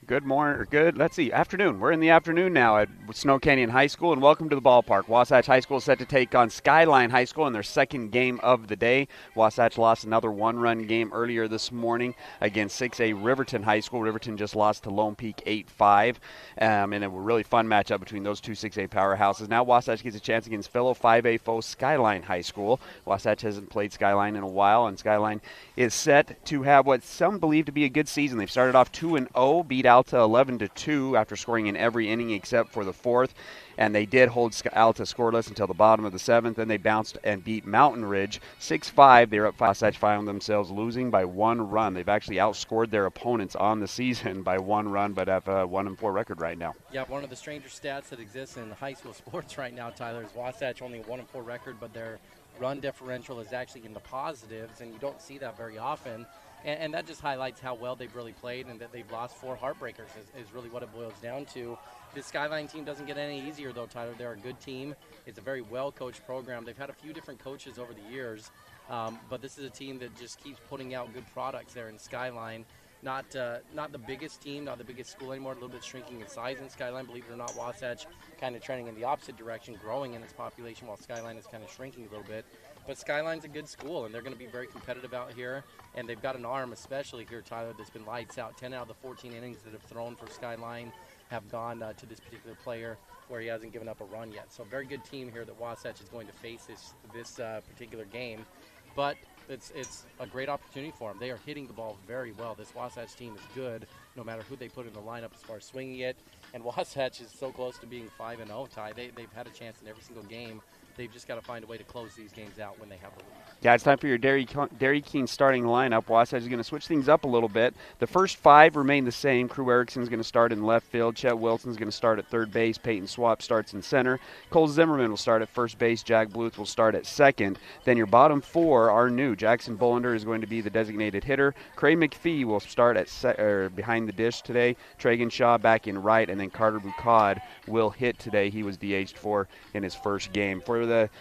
Good morning, or good, let's see, afternoon. We're in the afternoon now at Snow Canyon High School, and welcome to the ballpark. Wasatch High School is set to take on Skyline High School in their second game of the day. Wasatch lost another one-run game earlier this morning against 6A Riverton High School. Riverton just lost to Lone Peak 8-5, and a really fun matchup between those two 6A powerhouses. Now Wasatch gets a chance against fellow 5A foe Skyline High School. Wasatch hasn't played Skyline in a while, and Skyline is set to have what some believe to be a good season. They've started off 2-0, beat Alta 11-2 after scoring in every inning except for the fourth, and they did hold Alta scoreless until the bottom of the seventh. Then they bounced and beat Mountain Ridge 6-5. They were up 5. Wasatch found themselves losing by 1 run. They've actually outscored their opponents on the season by 1 run, but have a 1-4 record right now. Yeah, one of the stranger stats that exists in high school sports right now, Tyler, is Wasatch only a 1-4 record, but their run differential is actually in the positives, and you don't see that very often. And that just highlights how well they've really played, and that they've lost 4 heartbreakers is really what it boils down to. This Skyline team doesn't get any easier, though, Tyler. They're a good team. It's a very well-coached program. They've had a few different coaches over the years, but this is a team that just keeps putting out good products there in Skyline. Not the biggest team, not the biggest school anymore, a little bit shrinking in size in Skyline. Believe it or not, Wasatch kind of trending in the opposite direction, growing in its population, while Skyline is kind of shrinking a little bit. But Skyline's a good school, and they're going to be very competitive out here. And they've got an arm, especially here, Tyler, that's been lights out. 10 out of the 14 innings that have thrown for Skyline have gone to this particular player, where he hasn't given up a run yet. So a very good team here that Wasatch is going to face this particular game. But it's a great opportunity for them. They are hitting the ball very well. This Wasatch team is good, no matter who they put in the lineup as far as swinging it. And Wasatch is so close to being 5-0, Ty. They've had a chance in every single game. They've just got to find a way to close these games out when they have the lead. Yeah, it's time for your Dairy King starting lineup. Wasatch is going to switch things up a little bit. The first 5 remain the same. Crew Erickson is going to start in left field. Chet Wilson is going to start at third base. Peyton Swap starts in center. Cole Zimmerman will start at first base. Jack Bluth will start at second. Then your bottom 4 are new. Jackson Bullender is going to be the designated hitter. Craig McPhee will start at behind the dish today. Tragun Shaw back in right, and then Carter Bucad will hit today. He was DH'd for in his first game. For the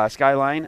Skyline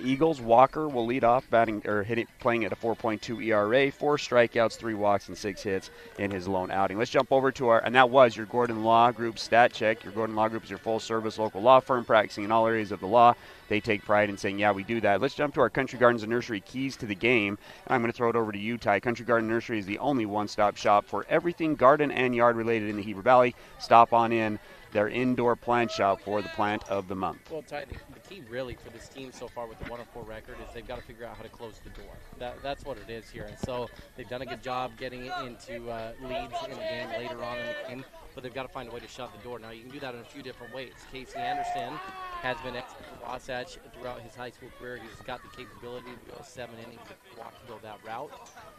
Eagles, Walker will lead off, playing at a 4.2 ERA, 4 strikeouts, 3 walks, and 6 hits in his lone outing. Let's jump over to and that was your Gordon Law Group stat check. Your Gordon Law Group is your full-service local law firm practicing in all areas of the law. They take pride in saying, yeah, we do that. Let's jump to our Country Gardens and Nursery keys to the game. I'm going to throw it over to you, Ty. Country Garden Nursery is the only one-stop shop for everything garden and yard related in the Heber Valley. Stop on in their indoor plant shop for the plant of the month. Well, Ty, the key really for this team so far with the 1-4 record is they've got to figure out how to close the door. That's what it is here. And so they've done a good job getting into leads in the game later on in the game, but they've got to find a way to shut the door. Now, you can do that in a few different ways. Casey Anderson has been excellent for Wasatch throughout his high school career. He's got the capability to go 7 innings if you want to go that route.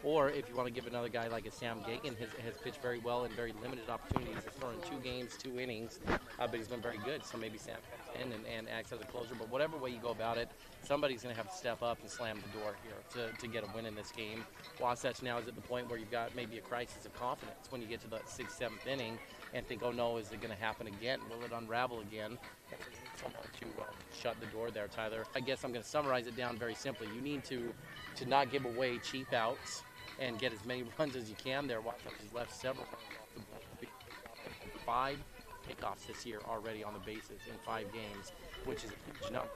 Or if you want to give another guy like a Sam Gagan, has pitched very well in very limited opportunities. He's thrown in 2 games, 2 innings, but he's been very good. So maybe Sam comes in and acts as a closer. But whatever way you go about it, somebody's going to have to step up and slam the door here to get a win in this game. Wasatch now is at the point where you've got maybe a crisis of confidence when you get to the 6th, 7th inning and think, oh no, is it going to happen again? Will it unravel again? Someone to shut the door there, Tyler. I guess I'm going to summarize it down very simply. You need to not give away cheap outs and get as many runs as you can there. Wasatch has left several runs off the board. 5 pickoffs this year already on the bases in 5 games, which is a huge number.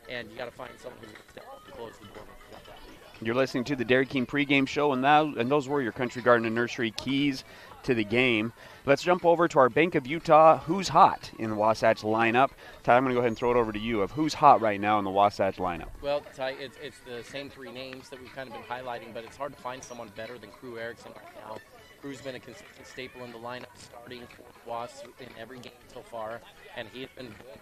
And you got to find someone who's going to step up and close the door when you got that lead. You're listening to the Dairy King pregame show, and those were your Country Garden and Nursery keys to the game. Let's jump over to our Bank of Utah Who's Hot in the Wasatch lineup. Ty, I'm going to go ahead and throw it over to you of who's hot right now in the Wasatch lineup. Well, Ty, it's the same 3 names that we've kind of been highlighting, but it's hard to find someone better than Crew Erickson right now. Crew's been a consistent staple in the lineup, starting for Wasps in every game so far, and he has been good.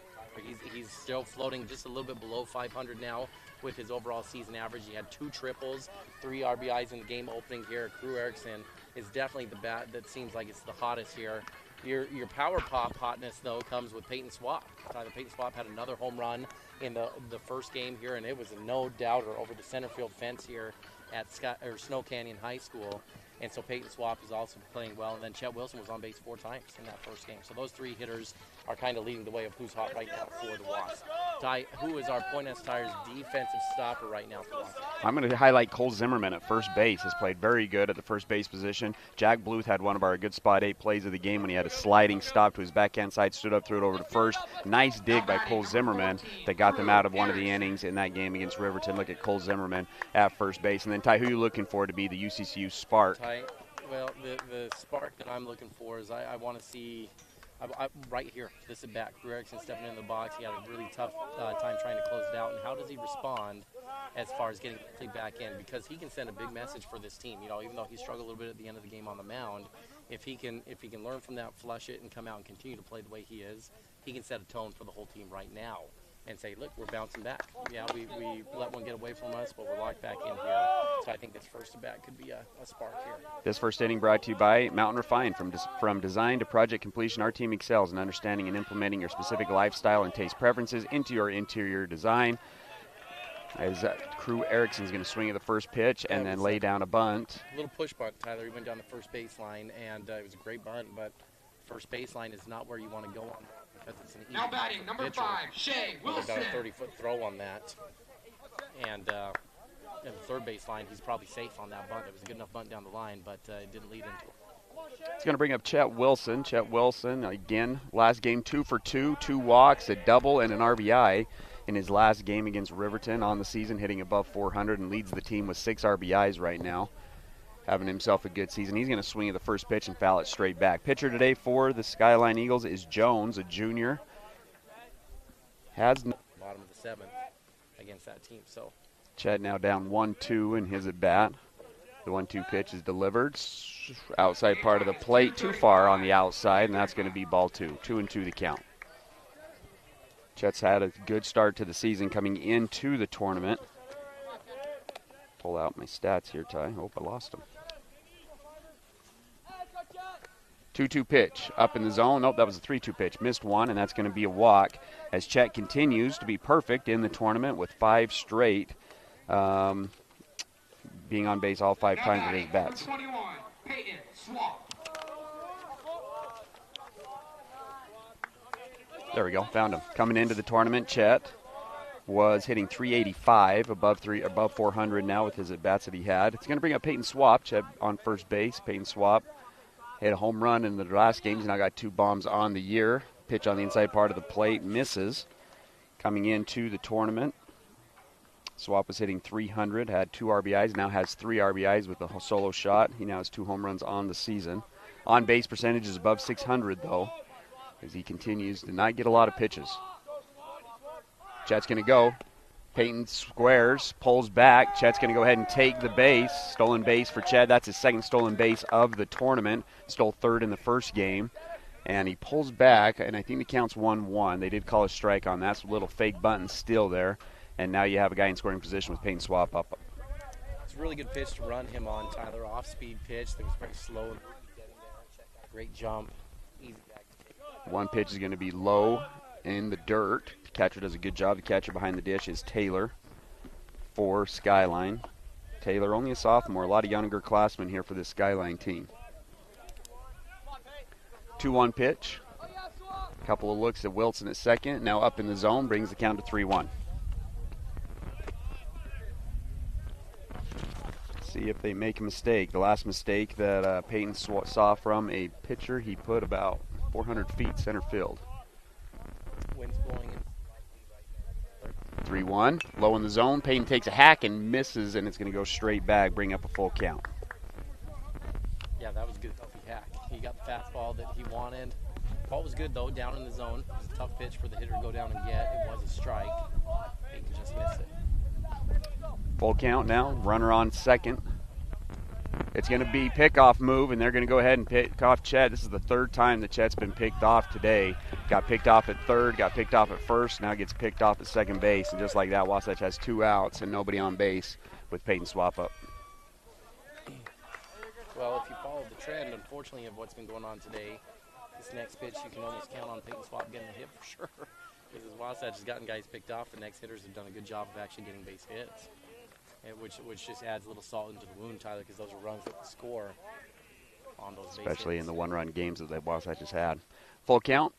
He's still floating just a little bit below 500 now with his overall season average. He had 2 triples, 3 RBIs in the game opening here. Crew Erickson is definitely the bat that seems like it's the hottest here. Your power pop hotness, though, comes with Peyton Swap. Peyton Swap had another home run in the first game here, and it was a no-doubter over the center field fence here at Snow Canyon High School. And so Peyton Swap is also playing well. And then Chet Wilson was on base 4 times in that first game. So those 3 hitters are kind of leading the way of who's hot right now for the Wasps. who is our Point S Tires defensive stopper right now for Wasatch? I'm going to highlight Cole Zimmerman at first base. Has played very good at the first base position. Jack Bluth had one of our good spot 8 plays of the game when he had a sliding stop to his backhand side, stood up, threw it over to first. Nice dig by Cole Zimmerman that got them out of one of the innings in that game against Riverton. Look at Cole Zimmerman at first base. And then, Ty, who are you looking for to be the UCCU spark? Ty, well, the spark that I'm looking for is I want to see right here, this at bat, Erickson stepping in the box. He had a really tough time trying to close it out. And how does he respond as far as getting back in? Because he can send a big message for this team. You know, even though he struggled a little bit at the end of the game on the mound, if he can learn from that, flush it, and come out and continue to play the way he is, he can set a tone for the whole team right now and say, look, we're bouncing back. Yeah, we let one get away from us, but we're locked back in here. So I think this first at bat could be a spark here. This first inning brought to you by Mountain Refine. From design to project completion, our team excels in understanding and implementing your specific lifestyle and taste preferences into your interior design. As Crew Erickson's going to swing at the first pitch and then lay down a bunt. A little push bunt, Tyler. He went down the first baseline, and it was a great bunt, but first baseline is not where you want to go on that because it's an easy now batting, number pitcher. 5, Chet Wilson. Got a 30-foot throw on that. And the third baseline, he's probably safe on that bunt. It was a good enough bunt down the line, but it didn't lead into it. It's going to bring up Chet Wilson. Chet Wilson, again, last game 2 for 2, 2 walks, a double, and an RBI in his last game against Riverton on the season, hitting above 400 and leads the team with 6 RBIs right now. Having himself a good season. He's going to swing at the first pitch and foul it straight back. Pitcher today for the Skyline Eagles is Jones, a junior. Bottom of the 7th against that team. So Chet now down 1-2 in his at bat. The 1-2 pitch is delivered. Outside part of the plate, too far on the outside, and that's going to be ball 2. 2-2 the count. Chet's had a good start to the season coming into the tournament. Pull out my stats here, Ty. Hope I lost them. 2-2 pitch up in the zone. Nope, that was a 3-2 pitch. Missed one, and that's going to be a walk as Chet continues to be perfect in the tournament with 5 straight, being on base all 5 times with his bats. There we go, found him. Coming into the tournament, Chet was hitting 385, above 400 now with his at-bats that he had. It's going to bring up Peyton Swap. Chet on first base. Peyton Swap hit a home run in the last game. He's now got 2 bombs on the year. Pitch on the inside part of the plate, misses. Coming into the tournament, Swap was hitting 300, had 2 RBIs, now has 3 RBIs with a solo shot. He now has 2 home runs on the season. On base percentage is above 600 though, as he continues to not get a lot of pitches. Chet's going to go. Peyton squares, pulls back. Chet's going to go ahead and take the base. Stolen base for Chet. That's his second stolen base of the tournament. Stole 3rd in the first game. And he pulls back, and I think the count's 1-1. They did call a strike on that, so a little fake bunt and steal there. And now you have a guy in scoring position with Peyton Swap up. It's a really good pitch to run him on, Tyler. Off-speed pitch that was very slow. Great jump. Easy back. One pitch is going to be low in the dirt. The catcher does a good job. The catcher behind the dish is Taylor for Skyline. Taylor, only a sophomore. A lot of younger classmen here for this Skyline team. 2-1 pitch. A couple of looks at Wilson at second. Now up in the zone, brings the count to 3-1. See if they make a mistake. The last mistake that Peyton saw from a pitcher, he put about 400 feet center field. Wind's blowing in. 3-1, low in the zone. Peyton takes a hack and misses, and it's going to go straight back, bring up a full count. Yeah, that was a good healthy hack. He got the fastball that he wanted. Ball was good, though, down in the zone. It was a tough pitch for the hitter to go down and get. It was a strike. Peyton just missed it. Full count now, runner on second. It's going to be pickoff move, and they're going to go ahead and pick off Chet. This is the 3rd time that Chet's been picked off today. Got picked off at 3rd, got picked off at 1st, now gets picked off at second base. And just like that, Wasatch has 2 outs and nobody on base with Peyton Swap up. Well, if you follow the trend, unfortunately, of what's been going on today, this next pitch you can almost count on Peyton Swap getting a hit for sure. Because Wasatch has gotten guys picked off, the next hitters have done a good job of actually getting base hits. Which just adds a little salt into the wound, Tyler, because those are runs that score on those base hits. Especially in the 1-run games that Wasatch has had. Full count.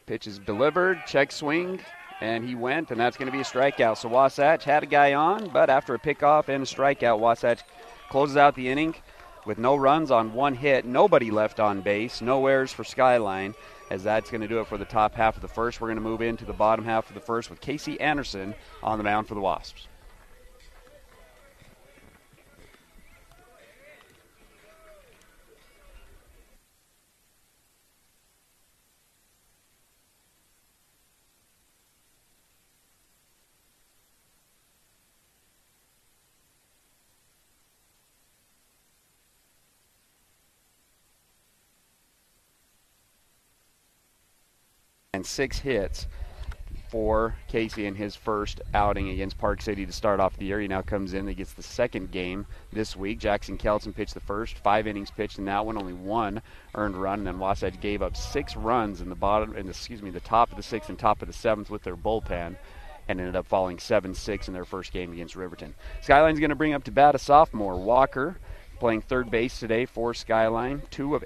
Pitch is delivered. Check swing. And he went, and that's going to be a strikeout. So Wasatch had a guy on, but after a pickoff and a strikeout, Wasatch closes out the inning with no runs on one hit, nobody left on base, no errors for Skyline, as that's going to do it for the top half of the first. We're going to move into the bottom half of the first with Casey Anderson on the mound for the Wasps. And 6 hits for Casey in his first outing against Park City to start off the year. He now comes in and gets the second game this week. Jackson Kelson pitched the first, 5 innings pitched in that one, only 1 earned run, and then Wasatch gave up 6 runs in the the top of the 6th and top of the 7th with their bullpen, and ended up falling 7-6 in their first game against Riverton. Skyline's going to bring up to bat a sophomore, Walker, playing third base today for Skyline. 2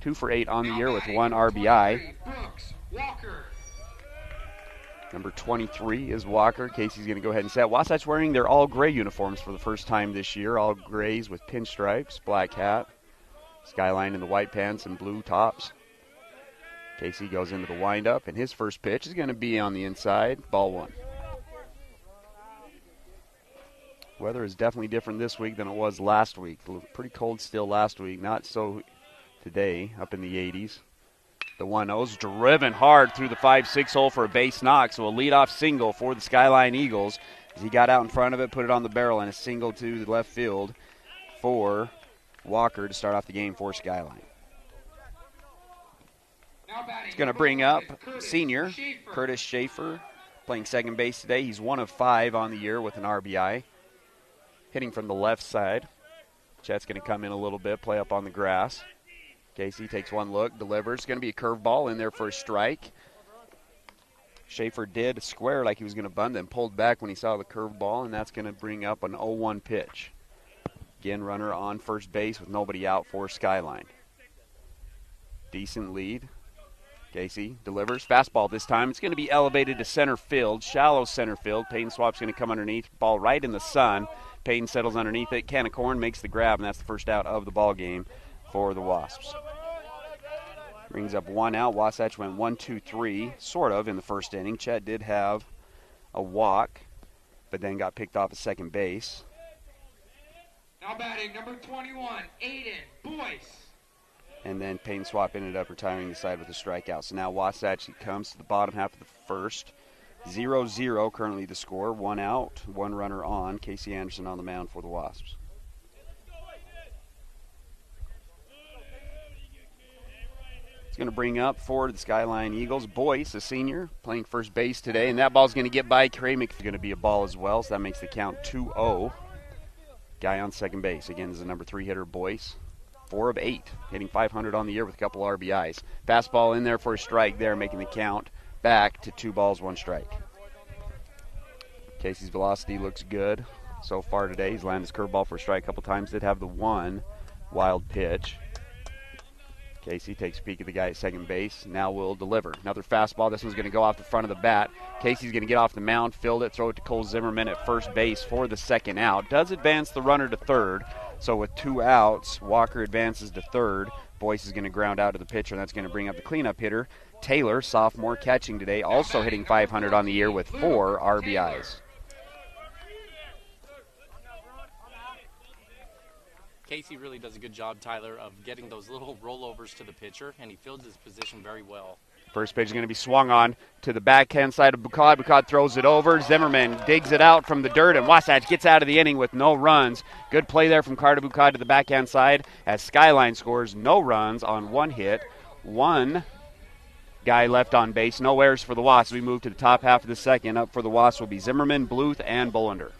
for 8 on the year with 1 RBI. Walker. Number 23 is Walker. Casey's going to go ahead and set. Wasatch wearing their all-gray uniforms for the first time this year. All grays with pinstripes, black hat. Skyline in the white pants and blue tops. Casey goes into the windup, and his first pitch is going to be on the inside. Ball 1. Weather is definitely different this week than it was last week. Pretty cold still last week. Not so today, up in the 80s. The 1-0's driven hard through the 5-6 hole for a base knock, so a leadoff single for the Skyline Eagles as he got out in front of it, put it on the barrel, and a single to the left field for Walker to start off the game for Skyline. It's going to bring up senior Curtis Schaefer, playing second base today. He's 1 of 5 on the year with an RBI. Hitting from the left side. Chet's going to come in a little bit, play up on the grass. Casey takes one look, delivers. Going to be a curveball in there for a strike. Schaefer did square like he was going to bunt, then pulled back when he saw the curveball, and that's going to bring up an 0-1 pitch. Again, runner on first base with nobody out for Skyline. Decent lead. Casey delivers. Fastball this time. It's going to be elevated to center field, shallow center field. Payton Swap's going to come underneath. Ball right in the sun. Payton settles underneath it. Canacorn makes the grab, and that's the first out of the ball game for the Wasps. Brings up 1 out. Wasatch went 1-2-3, sort of, in the first inning. Chet did have a walk, but then got picked off at second base. Now batting number 21, Aiden Boyce. And then Payton Swap ended up retiring the side with a strikeout. So now Wasatch comes to the bottom half of the first. 0-0 currently the score. 1 out, 1 runner on. Casey Anderson on the mound for the Wasps. Going to bring up for the Skyline Eagles, Boyce, a senior, playing first base today, and that ball's going to get by Cray McPherson. Going to be a ball as well, so that makes the count 2-0. Guy on second base, again, is the number 3 hitter, Boyce. 4 of 8, hitting .500 on the year with a couple RBIs. Fastball in there for a strike there, making the count back to 2 balls, 1 strike. Casey's velocity looks good so far today. He's landed his curveball for a strike a couple times. Did have the 1 wild pitch. Casey takes a peek at the guy at second base. Now will deliver. Another fastball. This one's going to go off the front of the bat. Casey's going to get off the mound, field it, throw it to Cole Zimmerman at first base for the second out. Does advance the runner to third. So with 2 outs, Walker advances to third. Boyce is going to ground out to the pitcher, and that's going to bring up the cleanup hitter, Taylor, sophomore, catching today, also hitting .500 on the year with 4 RBIs. Casey really does a good job, Tyler, of getting those little rollovers to the pitcher, and he fields his position very well. First pitch is going to be swung on to the backhand side of Bukad. Bukad throws it over. Zimmerman digs it out from the dirt, and Wasatch gets out of the inning with no runs. Good play there from Carter Bukad to the backhand side as Skyline scores no runs on 1 hit. 1 guy left on base. No errors for the Wasps. We move to the top half of the second. Up for the Wasps will be Zimmerman, Bluth, and Bolander.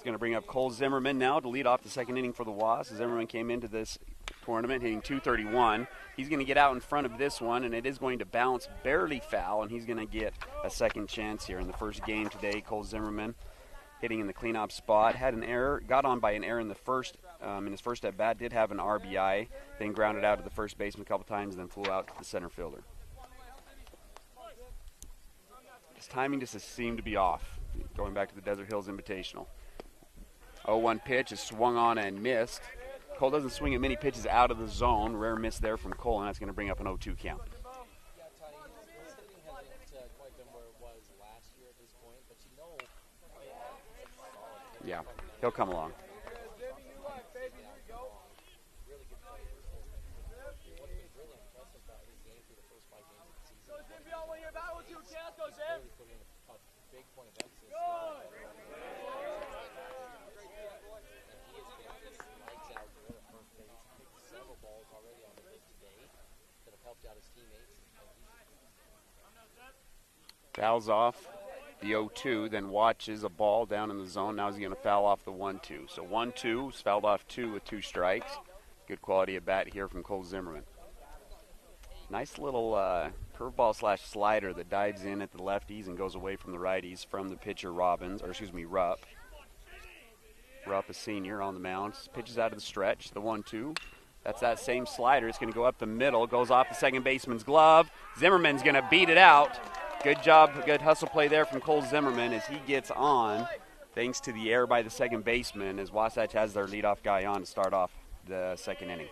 It's going to bring up Cole Zimmerman now to lead off the second inning for the Wasps. Zimmerman came into this tournament hitting .231. He's going to get out in front of this one, and it is going to bounce barely foul, and he's going to get a second chance here in the first game today. Cole Zimmerman hitting in the cleanup spot, had an error, got on by an error in the first, in his first at bat, did have an RBI, then grounded out to the first baseman a couple times, and then flew out to the center fielder. His timing just seemed to be off, going back to the Desert Hills Invitational. 0-1 pitch is swung on and missed. Cole doesn't swing at many pitches out of the zone. Rare miss there from Cole, and that's going to bring up an 0-2 count. Yeah, he'll come along. Fouls off the 0-2, then watches a ball down in the zone. Now he's going to foul off the 1-2. So 1-2, fouled off 2 with 2 strikes. Good quality of bat here from Cole Zimmerman. Nice little curveball slash slider that dives in at the lefties and goes away from the righties from the pitcher Rupp. Rupp, a senior on the mound, pitches out of the stretch, the 1-2. That's that same slider. It's going to go up the middle, goes off the second baseman's glove. Zimmerman's going to beat it out. Good job, good hustle play there from Cole Zimmerman as he gets on, thanks to the error by the second baseman, as Wasatch has their leadoff guy on to start off the second inning.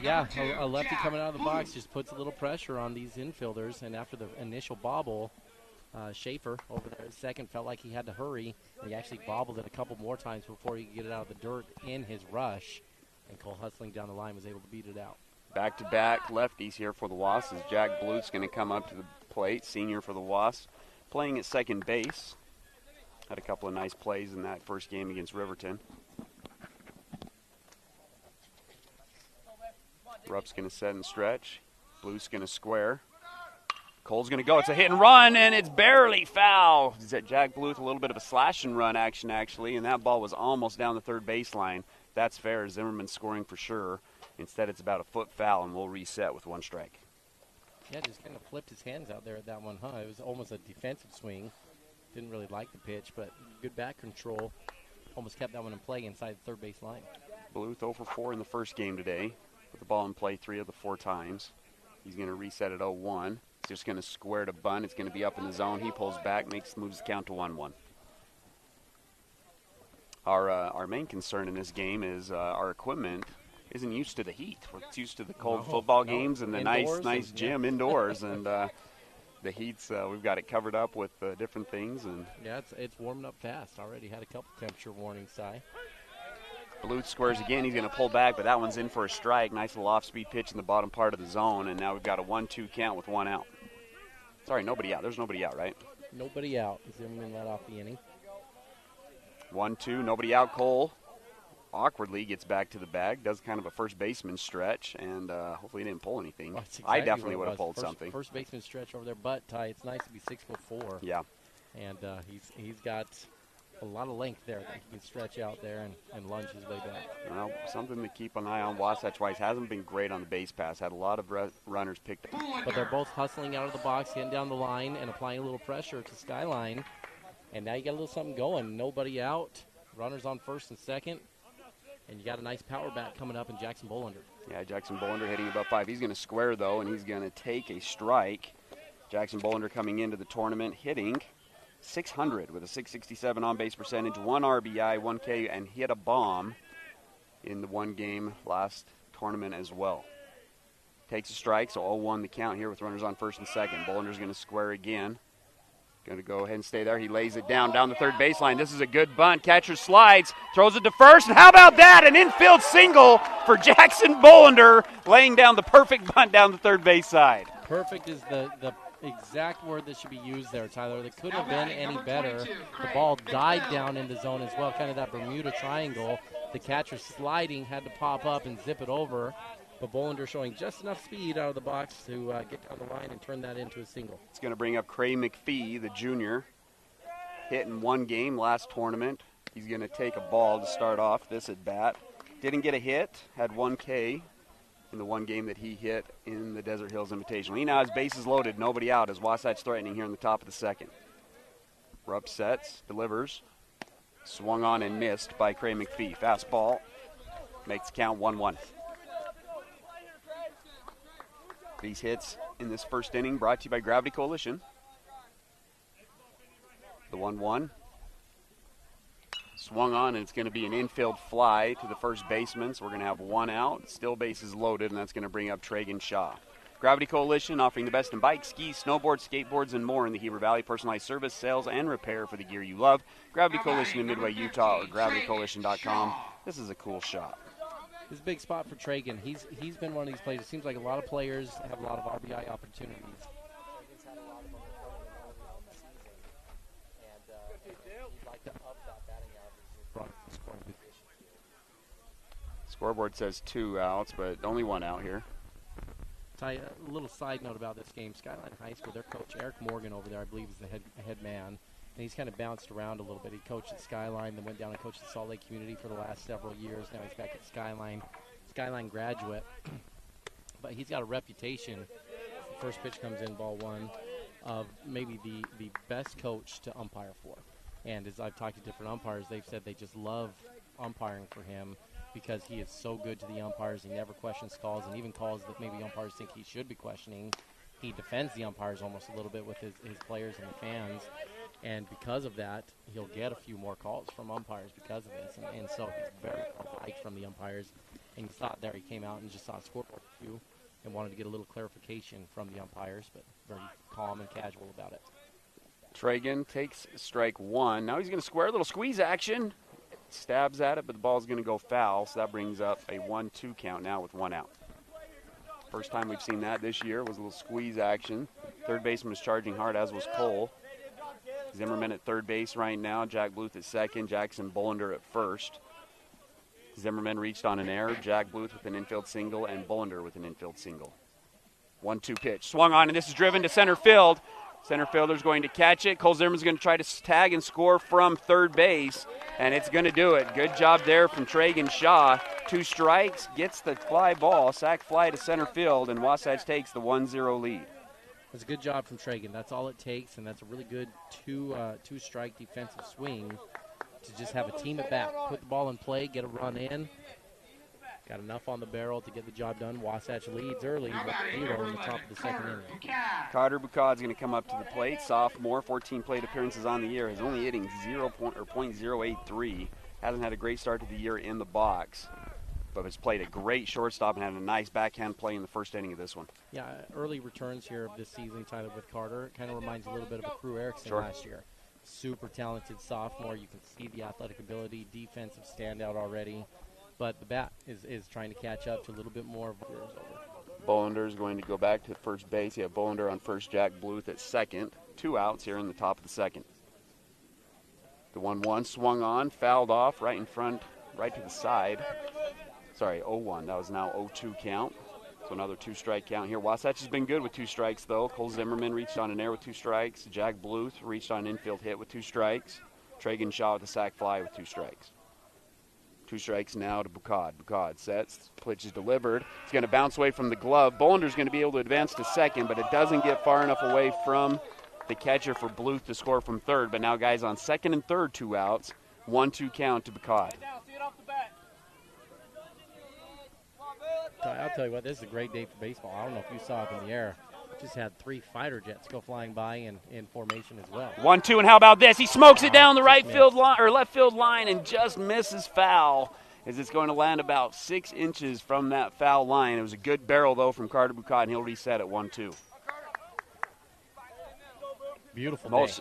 Yeah, a lefty coming out of the box just puts a little pressure on these infielders, and after the initial bobble, Schaefer over there at second felt like he had to hurry. He actually bobbled it a couple more times before he could get it out of the dirt in his rush, and Cole hustling down the line was able to beat it out. Back-to-back lefties here for the Wasps as Jack Bluth's going to come up to the plate, senior for the Wasps, playing at second base. Had a couple of nice plays in that first game against Riverton. Rupp's going to set and stretch. Bluth's going to square. Cole's going to go. It's a hit and run, and it's barely foul. Jack Bluth, a little bit of a slash and run action, actually, and that ball was almost down the third baseline. That's fair. Zimmerman's scoring for sure. Instead, it's about a foot foul, and we'll reset with 1 strike. Yeah, just kind of flipped his hands out there at that one, huh? It was almost a defensive swing. Didn't really like the pitch, but good bat control. Almost kept that one in play inside the third base line. Bluth 0 for 4 in the first game today. Put the ball in play 3 of the 4 times. He's going to reset at 0-1. He's just going to square to bunt. It's going to be up in the zone. He pulls back, moves the count to 1-1. Our main concern in this game is our equipment isn't used to the heat. It's used to the cold football games and the nice gym indoors, and the heat's we've got it covered up with different things. And yeah, it's warming up fast already. Had a couple temperature warnings, Si. Bluth squares again. He's going to pull back, but that one's in for a strike. Nice little off-speed pitch in the bottom part of the zone, and now we've got a 1-2 count with 1 out. Sorry, nobody out. There's nobody out, right? Nobody out. Zimmerman let off the inning. 1-2, nobody out. Cole awkwardly gets back to the bag, does kind of a first baseman stretch, and hopefully he didn't pull anything. Oh, exactly I definitely would have pulled something. First baseman stretch over there, but Ty, it's nice to be 6'4". Yeah. And he's got a lot of length there that he can stretch out there and lunge his way back. Well, something to keep an eye on. Wasatch Wasps hasn't been great on the base pass. Had a lot of runners picked up. But they're both hustling out of the box, getting down the line, and applying a little pressure to Skyline. And now you got a little something going. Nobody out. Runners on first and second. And you got a nice power bat coming up in Jackson Bolander. Yeah, Jackson Bolander hitting above 5. He's going to square, though, and he's going to take a strike. Jackson Bolander coming into the tournament hitting .600 with a .667 on-base percentage, 1 RBI, 1 K, and hit a bomb in the one game last tournament as well. Takes a strike, so 0-1 the count here with runners on first and second. Bolander's going to square again. Going to go ahead and stay there. He lays it down the third baseline. This is a good bunt. Catcher slides, throws it to first, and how about that? An infield single for Jackson Bolander, laying down the perfect bunt down the third base side. Perfect is the exact word that should be used there, Tyler. That couldn't have been any better. The ball died down in the zone as well, kind of that Bermuda triangle. The catcher sliding had to pop up and zip it over. But Bolander showing just enough speed out of the box to get down the line and turn that into a single. It's going to bring up Cray McPhee, the junior. Hit in one game last tournament. He's going to take a ball to start off this at bat. Didn't get a hit, had 1 K in the one game that he hit in the Desert Hills Invitational. He now has bases loaded, nobody out, as Wasatch threatening here in the top of the second. Rupp sets, delivers. Swung on and missed by Cray McPhee. Fastball makes count 1-1. These hits in this first inning brought to you by Gravity Coalition. The 1-1. Swung on, and it's going to be an infield fly to the first baseman. So we're going to have 1 out. Still bases loaded, and that's going to bring up Tragun Shaw. Gravity Coalition offering the best in bikes, skis, snowboards, skateboards, and more in the Heber Valley. Personalized service, sales, and repair for the gear you love. Gravity Coalition in Midway, Utah, or gravitycoalition.com. This is a cool shot. This is a big spot for Tragun. He's been one of these players. It seems like a lot of players have a lot of RBI opportunities. Tragun's had a lot of them early on the season, and he'd like to up that batting average from scoring position. Scoreboard says 2 outs, but only 1 out here. Ty, a little side note about this game. Skyline High School, their coach, Eric Morgan over there, I believe is the head man. And he's kind of bounced around a little bit. He coached at Skyline, then went down and coached at Salt Lake Community for the last several years. Now he's back at Skyline graduate. But he's got a reputation, the first pitch comes in, ball 1, of maybe the best coach to umpire for. And as I've talked to different umpires, they've said they just love umpiring for him, because he is so good to the umpires. He never questions calls, and even calls that maybe umpires think he should be questioning, he defends the umpires almost a little bit with his players and the fans. And because of that, he'll get a few more calls from umpires because of this. And so he's very liked from the umpires. And you saw it there. He came out and just saw a scoreboard cue and wanted to get a little clarification from the umpires, but very calm and casual about it. Tragun takes strike 1. Now he's going to square a little squeeze action. Stabs at it, but the ball's going to go foul, so that brings up a 1-2 count now with 1 out. First time we've seen that this year was a little squeeze action. Third baseman was charging hard, as was Cole. Zimmerman at third base right now. Jack Bluth at second. Jackson Bullender at first. Zimmerman reached on an error. Jack Bluth with an infield single, and Bullender with an infield single. 1-2 pitch. Swung on, and this is driven to center field. Center fielder's going to catch it. Cole Zimmerman's going to try to tag and score from third base, and it's going to do it. Good job there from Tragun Shaw. 2 strikes, gets the fly ball, sac fly to center field, and Wasatch takes the 1-0 lead. That's a good job from Tragun. That's all it takes, and that's a really good two-strike defensive swing to just have a team at bat. Put the ball in play, get a run in. Got enough on the barrel to get the job done. Wasatch leads early, 1-0 in the top of the second inning. Carter Bucad's going to come up to the plate. Sophomore, 14 plate appearances on the year. His only hitting .083. Hasn't had a great start to the year in the box, but has played a great shortstop and had a nice backhand play in the first inning of this one. Yeah, early returns here of this season, Tyler, with Carter. It kind of reminds a little bit of a Crew Erickson last year. Super talented sophomore. You can see the athletic ability, defensive standout already. But the bat is trying to catch up to a little bit more. Bullender is going to go back to first base. You have Bullender on first, Jack Bluth at second. 2 outs here in the top of the second. The 1-1 swung on, fouled off right in front, right to the side. Sorry, 0-1. That was now 0-2 count. So another 2-strike count here. Wasatch has been good with 2 strikes, though. Cole Zimmerman reached on an air with 2 strikes. Jack Bluth reached on an infield hit with 2 strikes. Tragun Shaw with a sac fly with 2 strikes. 2 strikes now to Bucad. Bucad sets, pitch is delivered. It's going to bounce away from the glove. Bullender's going to be able to advance to second, but it doesn't get far enough away from the catcher for Bluth to score from third. But now guys on second and third, 2 outs. 1-2 count to Bucad. I'll tell you what, this is a great day for baseball. I don't know if you saw it in the air. Just had 3 fighter jets go flying by in formation as well. 1-2, and how about this? He smokes it down the right field line or left field line and just misses foul, as it's going to land about 6 inches from that foul line. It was a good barrel though from Carter Bucad, and he'll reset at 1-2. Beautiful day.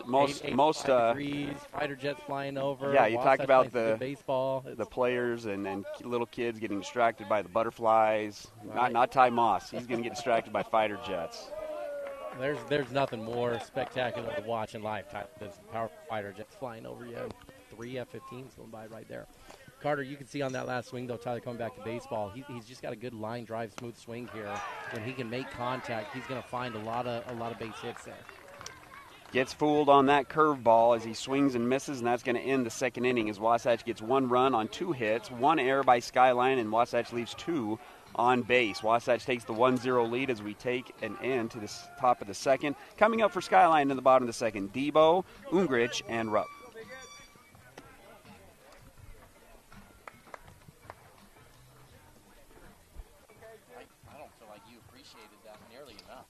Most degrees, fighter jets flying over. Yeah, you talk about the baseball, the players and little kids getting distracted by the butterflies. Right. Not Ty Moss. He's going to get distracted by fighter jets. There's nothing more spectacular to watch in life, Ty, than powerful fighter jets flying over you. 3 F-15s going by right there. Carter, you can see on that last swing, though, Tyler, coming back to baseball, he's just got a good line drive, smooth swing here. When he can make contact, he's going to find a lot of base hits there. Gets fooled on that curveball as he swings and misses, and that's going to end the second inning as Wasatch gets 1 run on 2 hits, 1 error by Skyline, and Wasatch leaves 2 on base. Wasatch takes the 1-0 lead as we take an end to the top of the second. Coming up for Skyline in the bottom of the second, Debo, Ungrich, and Rupp. I don't feel like you appreciated that nearly enough.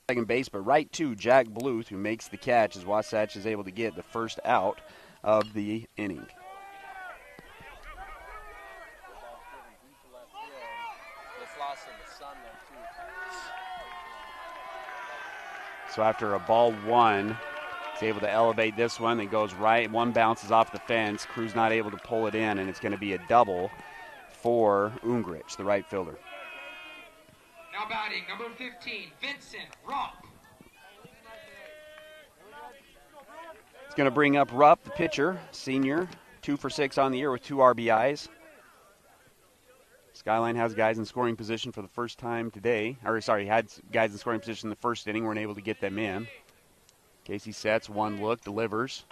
Second base, but right to Jack Bluth, who makes the catch as Wasatch is able to get the first out of the inning. So after a ball 1, he's able to elevate this one. It goes right. 1 bounces off the fence. Crew's not able to pull it in, and it's going to be a double for Ungrich, the right fielder. Now batting, number 15, Vincent Rupp. It's going to bring up Rupp, the pitcher, senior, 2 for 6 on the year with 2 RBIs. Skyline has guys in scoring position for the first time today. Had guys in scoring position in the first inning. Weren't able to get them in. Casey sets, 1 look, delivers.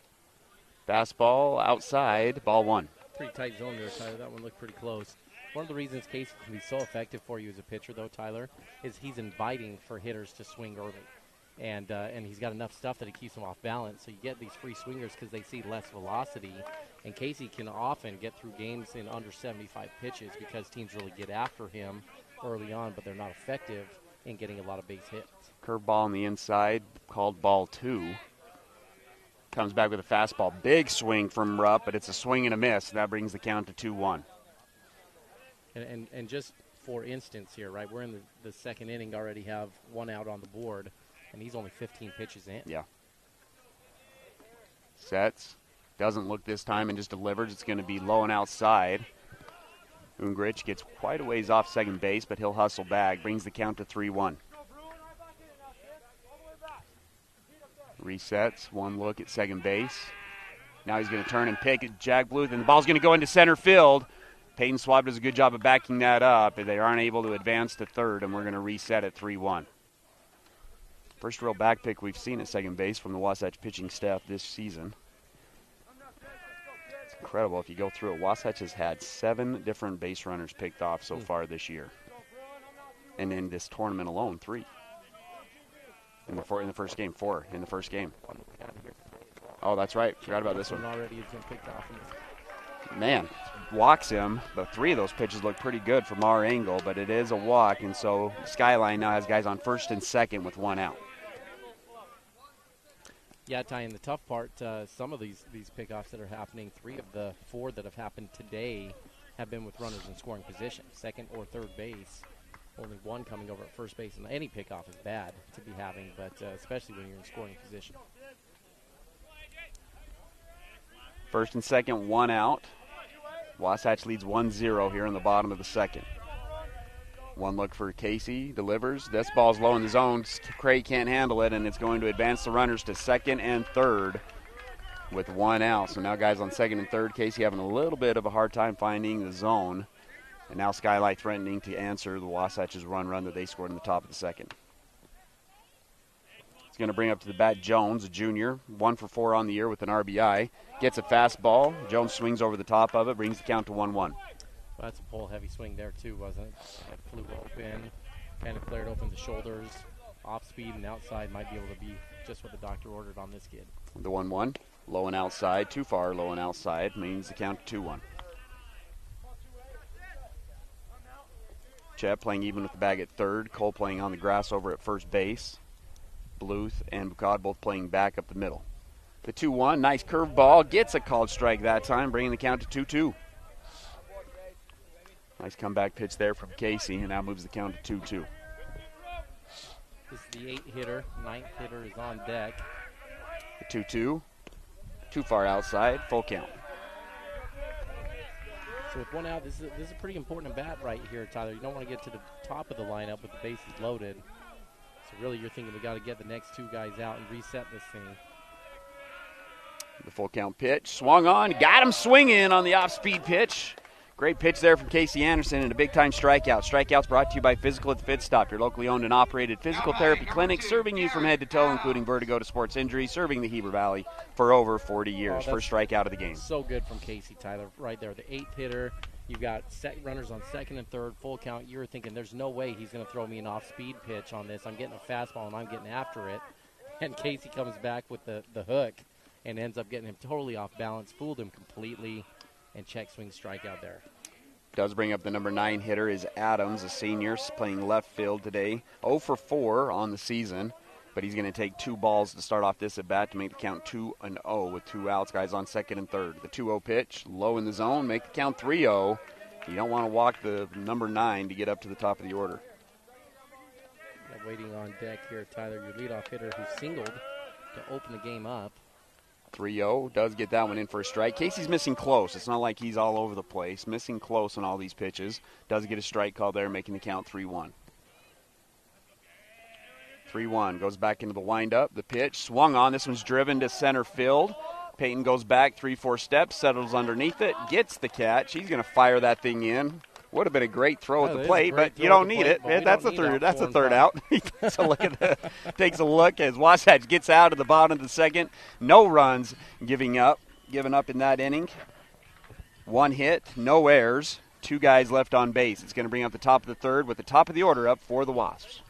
Fastball outside, ball 1. Pretty tight zone there, Tyler. That one looked pretty close. One of the reasons Casey can be so effective for you as a pitcher, though, Tyler, is he's inviting for hitters to swing early. And he's got enough stuff that it keeps them off balance. So you get these free swingers because they see less velocity. And Casey can often get through games in under 75 pitches because teams really get after him early on, but they're not effective in getting a lot of base hits. Curveball on the inside, called ball 2. Comes back with a fastball. Big swing from Rupp, but it's a swing and a miss. That brings the count to 2-1. And just for instance here, right, we're in the second inning, already have 1 out on the board, and he's only 15 pitches in. Yeah. Sets. Doesn't look this time and just delivers. It's going to be low and outside. Ungrich gets quite a ways off second base, but he'll hustle back. Brings the count to 3-1. Resets. 1 look at second base. Now he's going to turn and pick at Jack Bluth, and the ball's going to go into center field. Peyton Swab does a good job of backing that up, and they aren't able to advance to third, and we're going to reset at 3-1. First real back pick we've seen at second base from the Wasatch pitching staff this season. It's incredible if you go through it. Wasatch has had 7 different base runners picked off so far this year. And in this tournament alone, 3. In the first game, 4 in the first game. Oh, that's right. Forgot about this one. Already has been picked off. Man, walks him, but 3 of those pitches look pretty good from our angle, but it is a walk, and so Skyline now has guys on first and second with 1 out. Yeah, Ty, and the tough part, some of these pickoffs that are happening, 3 of the 4 that have happened today have been with runners in scoring position, second or third base. Only 1 coming over at first base, and any pickoff is bad to be having, but especially when you're in scoring position. First and second, 1 out. Wasatch leads 1-0 here in the bottom of the second. 1 look for Casey, delivers. This ball's low in the zone. Craig can't handle it, and it's going to advance the runners to second and third. with 1 out. So now guys on second and third. Casey having a little bit of a hard time finding the zone. And now Skyline threatening to answer the Wasatch's run that they scored in the top of the second. He's going to bring up to the bat Jones, a junior, 1 for 4 on the year with an RBI. Gets a fastball. Jones swings over the top of it, brings the count to 1-1. Well, that's a pull-heavy swing there, too, wasn't it? That flew open, kind of flared open the shoulders, off speed and outside. Might be able to be just what the doctor ordered on this kid. The 1-1, low and outside, too far, low and outside, means the count to 2-1. Chet playing even with the bag at third. Cole playing on the grass over at first base. Bluth and Bukad both playing back up the middle. The 2-1, nice curveball. Gets a called strike that time, bringing the count to 2-2. Nice comeback pitch there from Casey, and now moves the count to 2-2. This is the 8-hitter. 9th hitter is on deck. The 2-2, too far outside, full count. So with 1 out, this is a pretty important bat right here, Tyler. You don't want to get to the top of the lineup with the bases loaded. So really you're thinking we got to get the next 2 guys out and reset this thing. The full count pitch, swung on, got him swinging on the off-speed pitch. Great pitch there from Casey Anderson and a big-time strikeout. Strikeouts brought to you by Physical at the Fit Stop, your locally owned and operated physical therapy clinic, serving you from head to toe, including vertigo to sports injury, serving the Heber Valley for over 40 years. First strikeout of the game. So good from Casey, Tyler, right there. The 8th hitter. You've got runners on second and third, full count. You're thinking there's no way he's going to throw me an off-speed pitch on this. I'm getting a fastball, and I'm getting after it. And Casey comes back with the hook and ends up getting him totally off balance, fooled him completely, and check swing strikeout there. Does bring up the number 9 hitter is Adams, a senior, playing left field today. 0 for 4 on the season, but he's going to take 2 balls to start off this at bat to make the count 2-0 with 2 outs. Guys on second and third. The 2-0 pitch, low in the zone, make the count 3-0. You don't want to walk the number 9 to get up to the top of the order. Waiting on deck here, Tyler, your leadoff hitter who singled to open the game up. 3-0, does get that one in for a strike. Casey's missing close. It's not like he's all over the place. Missing close on all these pitches. Does get a strike call there, making the count 3-1. 3-1, goes back into the windup. The pitch, swung on. This one's driven to center field. Peyton goes back 3-4 steps, settles underneath it, gets the catch. He's going to fire that thing in. Would have been a great throw at the plate, but you don't need it. That's a third. That's a third out. He takes a look as Wasatch gets out of the bottom of the second. No runs, giving up in that inning. 1 hit, no errors, 2 guys left on base. It's going to bring up the top of the third with the top of the order up for the Wasps.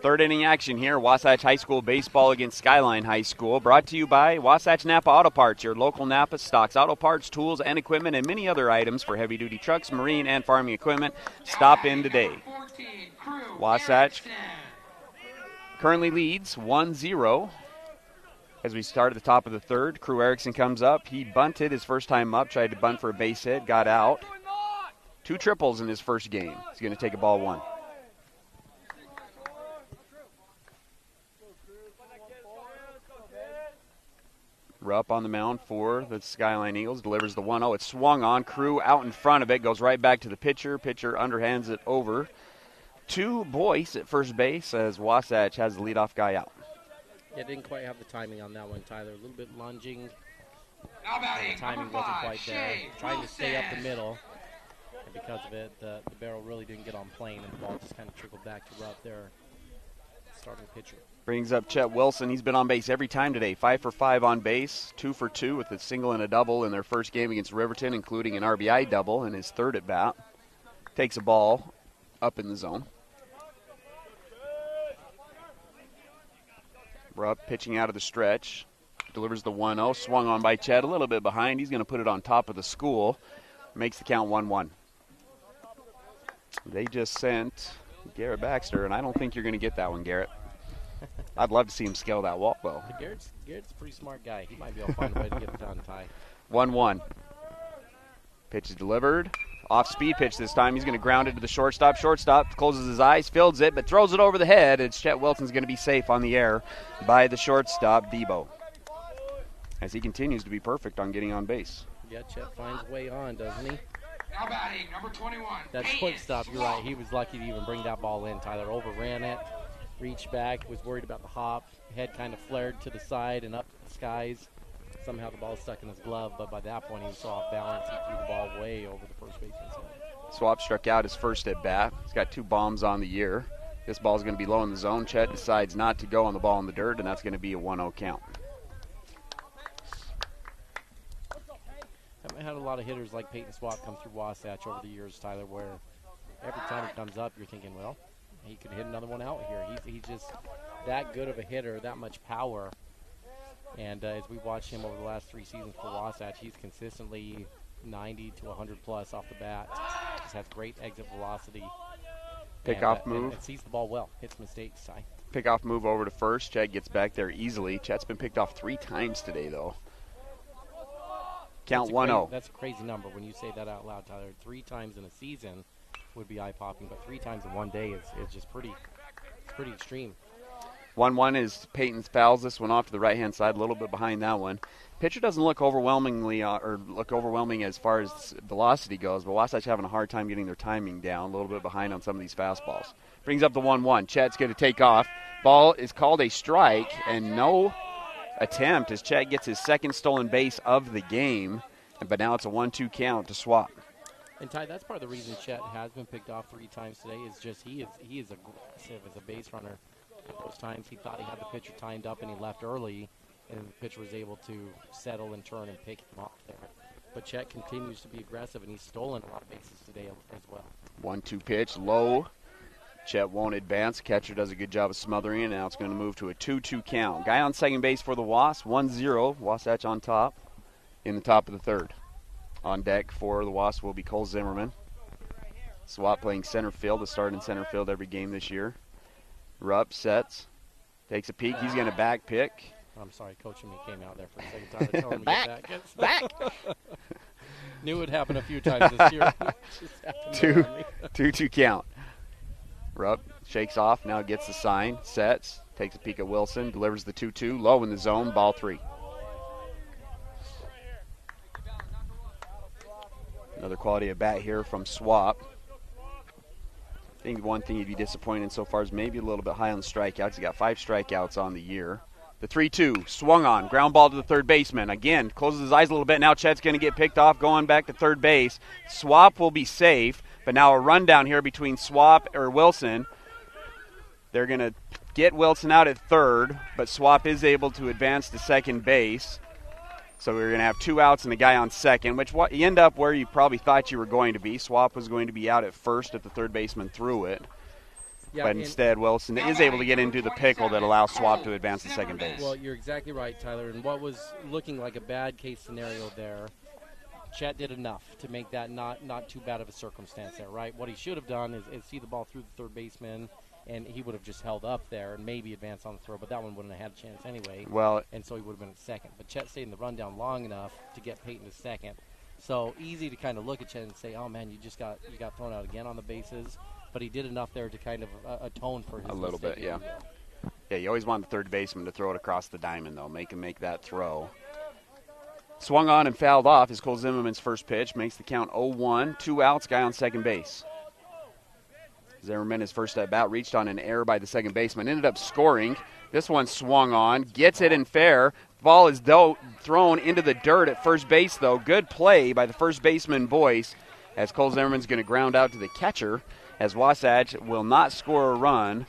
Third inning action here, Wasatch High School baseball against Skyline High School. Brought to you by Wasatch Napa Auto Parts. Your local Napa stocks auto parts, tools, and equipment, and many other items for heavy-duty trucks, marine, and farming equipment. Stop in today. Wasatch currently leads 1-0 as we start at the top of the third. Crew Erickson comes up. He bunted his first time up, tried to bunt for a base hit, got out. 2 triples in his first game. He's going to take a ball 1. Rupp on the mound for the Skyline Eagles. Delivers the 1-0. It's swung on. Crew out in front of it. Goes right back to the pitcher. Pitcher underhands it over to Boyce at first base as Wasatch has the leadoff guy out. Yeah, didn't quite have the timing on that one, Tyler. A little bit lunging. Now batting, The timing number wasn't 5, quite there. Chet Trying to stay up the Wilson. middle. because of it. The barrel really didn't get on plane, and the ball just kind of trickled back to Rupp there, starting pitcher. Brings up Chet Wilson. He's been on base every time today. 5 for 5 on base, 2 for 2 with a single and a double in their first game against Riverton, including an RBI double in his third at bat. Takes a ball up in the zone. Rupp pitching out of the stretch. Delivers the 1-0. Swung on by Chet. A little bit behind. He's going to put it on top of the school. Makes the count 1-1. They just sent Garrett Baxter, and I don't think you're going to get that one, Garrett. I'd love to see him scale that wall, though. Garrett's a pretty smart guy. He might be able to find a way to get it done, Ty. 1-1. Pitch is delivered. Off-speed pitch this time. He's going to ground it to the shortstop. Shortstop closes his eyes, fields it, but throws it over the head. It's Chet Wilson's going to be safe on the air by the shortstop, Debo, as he continues to be perfect on getting on base. Yeah, Chet finds a way on, doesn't he? Now batting, number 21. That quick stop, you're right. He was lucky to even bring that ball in. Tyler overran it, reached back, was worried about the hop. Head kind of flared to the side and up to the skies. Somehow the ball stuck in his glove, but by that point he was off balance. He threw the ball way over the first baseman's head. Swap struck out his first at bat. He's got 2 bombs on the year. This ball's going to be low in the zone. Chet decides not to go on the ball in the dirt, and that's going to be a 1-0 count. I've had a lot of hitters like Peyton Swap come through Wasatch over the years, Tyler, where every time he comes up, you're thinking, well, he could hit another one out here. He's just that good of a hitter, that much power. And as we watched him over the last 3 seasons for Wasatch, he's consistently 90 to 100 plus off the bat. Just has great exit velocity. Pickoff move. And sees the ball well. Hits mistakes, Ty. Pickoff move over to first. Chet gets back there easily. Chet's been picked off 3 times today, though. Count 1-0. That's a crazy number when you say that out loud, Tyler. 3 times in a season would be eye-popping, but 3 times in one day is just pretty extreme. 1-1 is Peyton fouls this one off to the right-hand side, a little bit behind that one. Pitcher doesn't look overwhelming as far as velocity goes, but Wasatch having a hard time getting their timing down, a little bit behind on some of these fastballs. Brings up the 1-1. Chet's going to take off. Ball is called a strike, and no attempt as Chet gets his second stolen base of the game, but now it's a 1-2 count to Swap. And Ty, that's part of the reason Chet has been picked off 3 times today is just he is aggressive as a base runner. Those times he thought he had the pitcher timed up and he left early, and the pitcher was able to settle and turn and pick him off there. But Chet continues to be aggressive, and he's stolen a lot of bases today as well. 1-2 pitch, low. Chet won't advance. Catcher does a good job of smothering it. Now it's going to move to a 2-2 count. Guy on second base for the Wasps, 1-0. Wasatch on top in the top of the third. On deck for the Wasps will be Cole Zimmerman. Swap playing center field. To start in center field every game this year. Rupp sets, takes a peek. He's going to back pick. I'm sorry, coaching me came out there for a second time. Telling me back. Knew it happened a few times this year. 2-2 count. Rupp shakes off, now gets the sign, sets, takes a peek at Wilson, delivers the 2-2, low in the zone, ball 3. Another quality at bat here from Swap. I think one thing he'd be disappointed in so far is maybe a little bit high on the strikeouts. He's got 5 strikeouts on the year. The 3-2, swung on, ground ball to the third baseman. Again, closes his eyes a little bit. Now Chet's going to get picked off, going back to third base. Swap will be safe, but now a rundown here between Wilson. They're going to get Wilson out at third, but Swap is able to advance to second base. So we're going to have 2 outs and a guy on second, which you end up where you probably thought you were going to be. Swap was going to be out at first if the third baseman threw it. Yeah, but instead, Wilson is able to get into the pickle that allows Swap to advance to second base. Well, you're exactly right, Tyler. And what was looking like a bad case scenario there, Chet did enough to make that not too bad of a circumstance there, right? What he should have done is see the ball through the third baseman, and he would have just held up there and maybe advanced on the throw, but that one wouldn't have had a chance anyway. Well, and so he would have been at second. But Chet stayed in the rundown long enough to get Peyton to second. So easy to kind of look at Chet and say, oh, man, you got thrown out again on the bases. But he did enough there to kind of atone for his a little bit, yeah. Yeah, you always want the third baseman to throw it across the diamond, though, make him make that throw. Swung on and fouled off is Cole Zimmerman's first pitch. Makes the count 0-1. 2 outs, guy on second base. Zimmerman, his first at bat, reached on an error by the second baseman. Ended up scoring. This one swung on. Gets it in fair. Ball is thrown into the dirt at first base, though. Good play by the first baseman, Boyce. as Cole Zimmerman's going to ground out to the catcher, as Wasatch will not score a run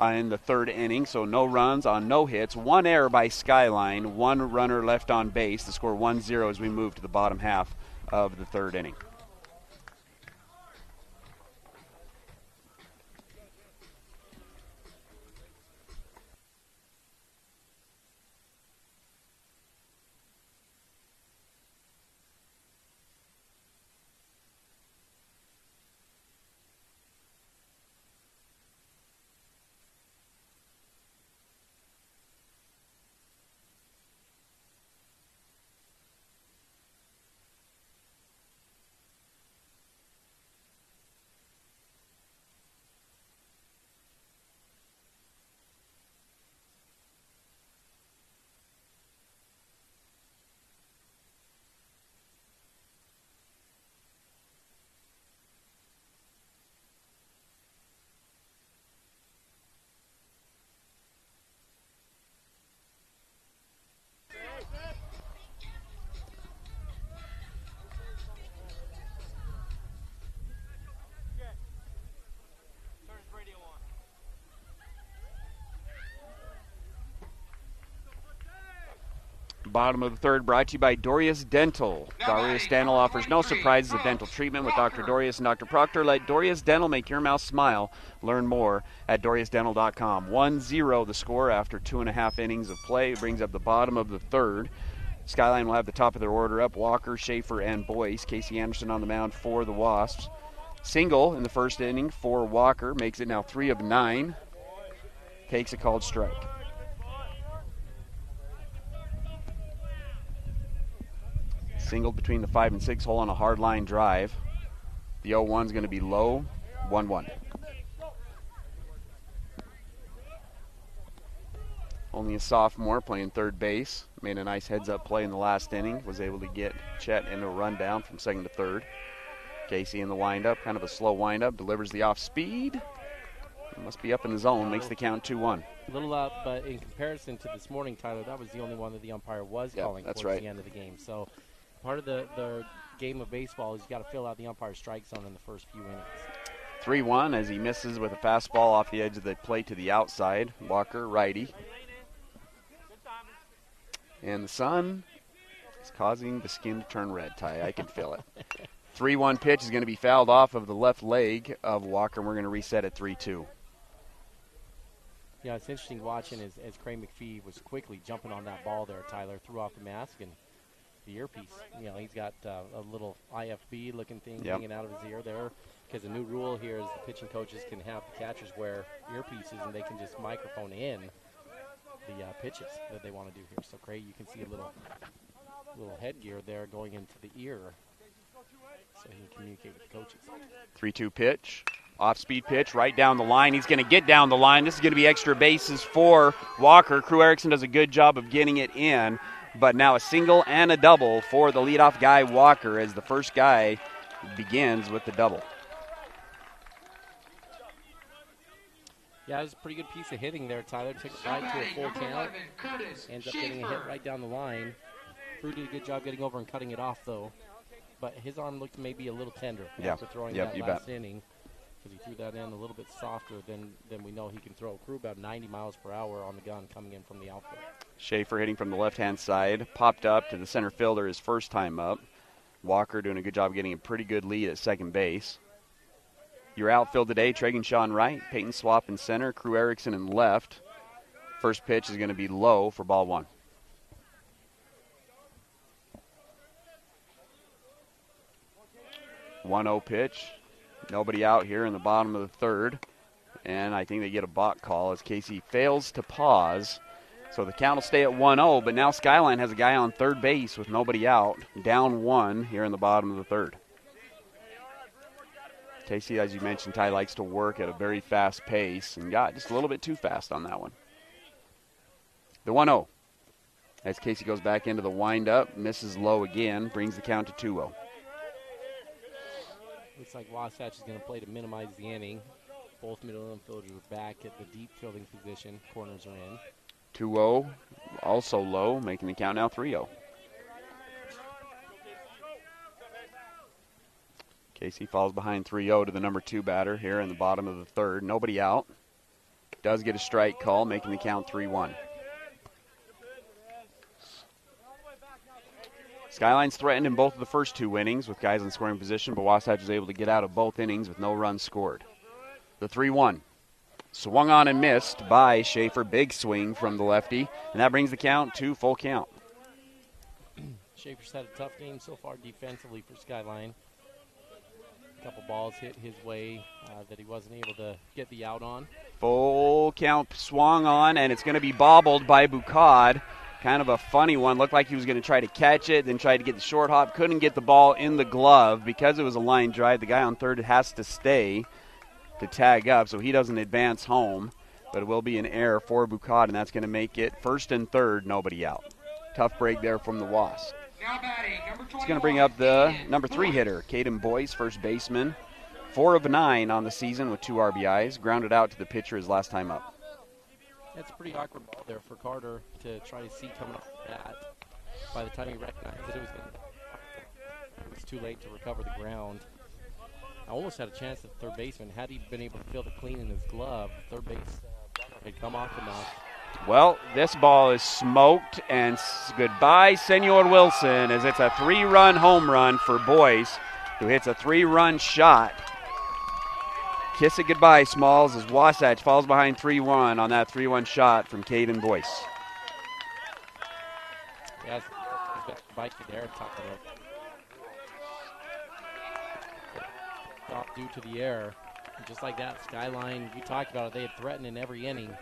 in the third inning, so no runs on no hits. One error by Skyline, one runner left on base. The score 1-0 as we move to the bottom half of the third inning. Bottom of the third brought to you by Dorius Dental. Dorius Dental offers no surprises of dental treatment with Dr. Dorius and Dr. Proctor. Let Dorius Dental make your mouth smile. Learn more at DoriusDental.com. 1-0 the score after 2.5 innings of play. It brings up the bottom of the third. Skyline will have the top of their order up. Walker, Schaefer, and Boyce. Casey Anderson on the mound for the Wasps. Single in the first inning for Walker. Makes it now 3 of 9. Takes a called strike. Singled between the 5 and 6 hole on a hard line drive. The 0-1 is going to be low, 1-1. Only a sophomore playing third base. Made a nice heads-up play in the last inning. Was able to get Chet into a rundown from second to third. Casey in the windup, kind of a slow windup. Delivers the off speed. Must be up in the zone. Makes the count 2-1. A little up, but in comparison to this morning, Tyler, that was the only one that the umpire was calling towards the end of the game. So part of the game of baseball is you got to fill out the umpire strike zone in the first few innings. 3-1 as he misses with a fastball off the edge of the plate to the outside. Walker, righty. And the sun is causing the skin to turn red, Ty. I can feel it. 3-1 pitch is going to be fouled off of the left leg of Walker, and we're going to reset at 3-2. Yeah, it's interesting watching as Craig McPhee was quickly jumping on that ball there, Tyler. Threw off the mask and the earpiece. You know, he's got a little IFB looking thing hanging out of his ear there, because the new rule here is the pitching coaches can have the catchers wear earpieces and they can just microphone in the pitches that they want to do here. So Craig, you can see a little headgear there going into the ear so he can communicate with the coaches. 3-2 pitch. Off-speed pitch right down the line. He's going to get down the line. This is going to be extra bases for Walker. Crew Erickson does a good job of getting it in. But now a single and a double for the leadoff guy, Walker, as the first guy begins with the double. Yeah, it was a pretty good piece of hitting there, Tyler. Took it right to a full count. Ends up getting a hit right down the line. Crew did a good job getting over and cutting it off, though. But his arm looked maybe a little tender after throwing that last inning, because he threw that in a little bit softer than we know he can throw. Crew about 90 miles per hour on the gun coming in from the outfield. Schaefer hitting from the left-hand side. Popped up to the center fielder his first time up. Walker doing a good job getting a pretty good lead at second base. Your outfield today, Tragun Shaw in right, Peyton Swap in center, Crew Erickson in left. First pitch is going to be low for ball 1. .1-0 pitch. Nobody out here in the bottom of the third. And I think they get a balk call as Casey fails to pause. So the count will stay at 1-0, but now Skyline has a guy on third base with nobody out. Down 1 here in the bottom of the third. Casey, as you mentioned, Ty likes to work at a very fast pace and got just a little bit too fast on that one. The 1-0 as Casey goes back into the windup, misses low again, brings the count to 2-0. Looks like Wasatch is going to play to minimize the inning. Both middle infielders are back at the deep fielding position. Corners are in. 2-0, also low, making the count now 3-0. Casey falls behind 3-0 to the number 2 batter here in the bottom of the third. Nobody out. Does get a strike call, making the count 3-1. Skyline's threatened in both of the first 2 innings with guys in scoring position, but Wasatch was able to get out of both innings with no runs scored. The 3-1. Swung on and missed by Schaefer. Big swing from the lefty, and that brings the count to full count. Schaefer's had a tough game so far defensively for Skyline. A couple balls hit his way that he wasn't able to get the out on. Full count swung on, and it's going to be bobbled by Bucad. Kind of a funny one. Looked like he was going to try to catch it, then tried to get the short hop. Couldn't get the ball in the glove because it was a line drive. The guy on third has to stay to tag up, so he doesn't advance home. But it will be an error for Bucad, and that's going to make it first and third, nobody out. Tough break there from the Wasps. Now batting, number 21. It's going to bring up the number 3 hitter, Caden Boyce, first baseman. 4 of 9 on the season with 2 RBIs. Grounded out to the pitcher his last time up. That's a pretty awkward ball there for Carter to try to see coming off the bat. By the time he recognized that it was too late to recover the ground. I almost had a chance at the third baseman. Had he been able to feel the clean in his glove, the third base runner had come off enough. Well, this ball is smoked, and goodbye, Senor Wilson, as it's a 3-run home run for Boyce, who hits a 3-run shot. Kiss it goodbye, Smalls, as Wasatch falls behind 3-1 on that 3-1 shot from Caden Boyce. Yeah, he's got the bike there, top of it. Stop due to the error. And just like that, Skyline, you talked about it, they had threatened in every inning.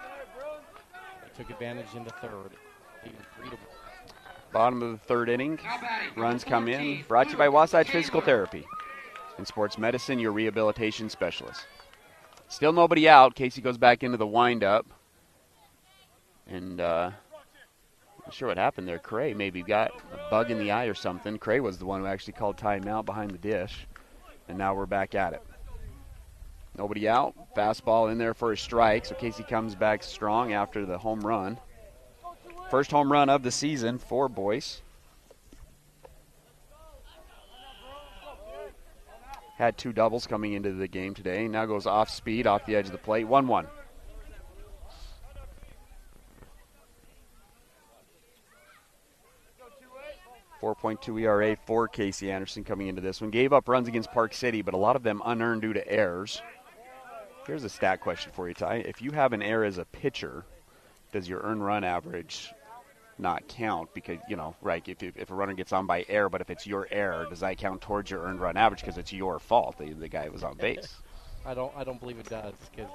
Took advantage in the third. Bottom of the third inning. Runs come in. Brought to you by Wasatch Physical Therapy. In sports medicine, your rehabilitation specialist. Still nobody out. Casey goes back into the windup. And not sure what happened there. Cray maybe got a bug in the eye or something. Cray was the one who actually called timeout behind the dish. And now we're back at it. Nobody out. Fastball in there for a strike, so Casey comes back strong after the home run. First home run of the season for Boyce. Had 2 doubles coming into the game today. Now goes off speed, off the edge of the plate. 1-1. .4.2 ERA for Casey Anderson coming into this one. Gave up runs against Park City, but a lot of them unearned due to errors. Here's a stat question for you, Ty. If you have an error as a pitcher, does your earned run average not count? Because, you know, right, if a runner gets on by error, but if it's your error, does that count towards your earned run average because it's your fault, the guy was on base? I don't believe it does, because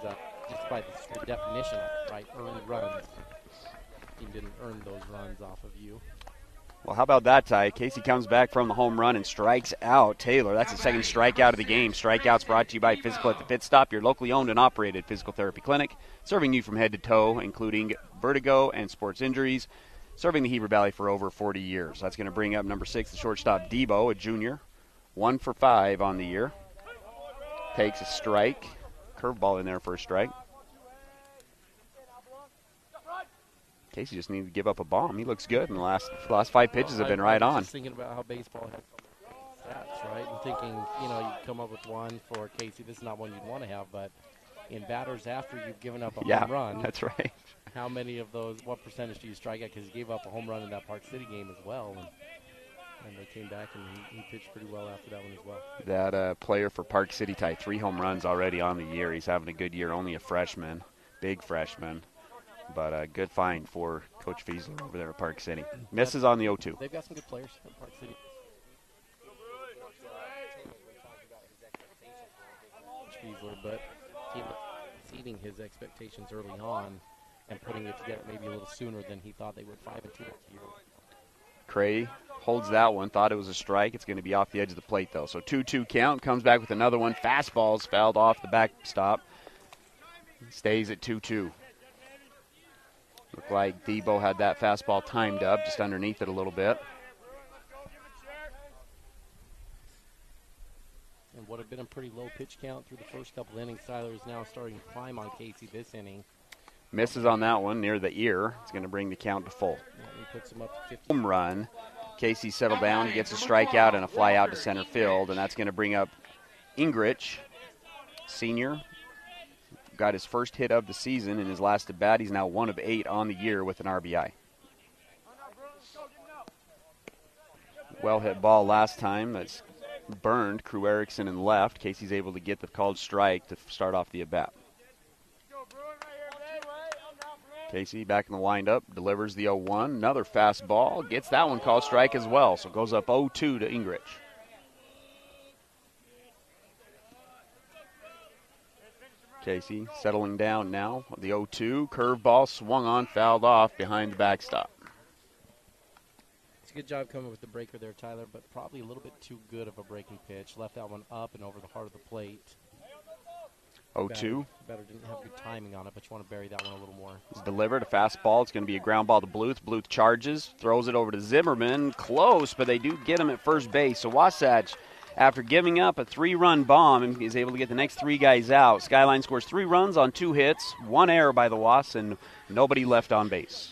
just by the definition, right, earned runs, he didn't earn those runs off of you. Well, how about that, Ty? Casey comes back from the home run and strikes out Taylor. That's the second strikeout of the game. Strikeouts brought to you by Physical at the Pit Stop, your locally owned and operated physical therapy clinic, serving you from head to toe, including vertigo and sports injuries, serving the Heber Valley for over 40 years. That's going to bring up number 6, the shortstop, Debo, a junior. 1 for 5 on the year. Takes a strike. Curveball in there for a strike. Casey just needed to give up a bomb. He looks good, and the last 5 pitches have been right on. Just thinking about how baseball has stats, right? And thinking, you know, you come up with one for Casey. This is not one you'd want to have, but in batters after you've given up a home run. That's right. How many of those, what percentage do you strike at? Because he gave up a home run in that Park City game as well. And they came back, and he pitched pretty well after that one as well. That player for Park City, Ty, 3 home runs already on the year. He's having a good year, only a freshman, big freshman. But a good find for Coach Fiesler over there at Park City. Misses on the 0-2. They've got some good players at Park City. Fiesler, but he was exceeding his expectations early on and putting it together maybe a little sooner than he thought they would. 5-2 next year. Cray holds that one. Thought it was a strike. It's going to be off the edge of the plate, though. So 2-2 count. Comes back with another one. Fastball's fouled off the backstop. Stays at 2-2. Looked like Debo had that fastball timed up, just underneath it a little bit. And what had been a pretty low pitch count through the first couple innings, Tyler is now starting to climb on Casey this inning. Misses on that one near the ear. It's going to bring the count to full. Yeah, he puts him up to 50. Home run. Casey settled down, gets a strikeout and a fly out to center field, and that's going to bring up Ingrich, senior, got his first hit of the season in his last at bat. He's now 1 of 8 on the year with an RBI. Well hit ball last time. That's burned Crew Erickson in left. Casey's able to get the called strike to start off the at bat. Casey back in the windup, delivers the 0-1. Another fastball, gets that one called strike as well. So it goes up 0-2 to Ingrich. Casey settling down now. The 0-2, curveball swung on, fouled off behind the backstop. It's a good job coming with the breaker there, Tyler, but probably a little bit too good of a breaking pitch. Left that one up and over the heart of the plate. 0-2. Better didn't have good timing on it, but you want to bury that one a little more. It's delivered, a fastball. It's going to be a ground ball to Bluth. Bluth charges, throws it over to Zimmerman. Close, but they do get him at first base. So Wasatch, after giving up a 3-run bomb, is able to get the next 3 guys out. Skyline scores 3 runs on 2 hits, 1 error by the Wasps, and nobody left on base.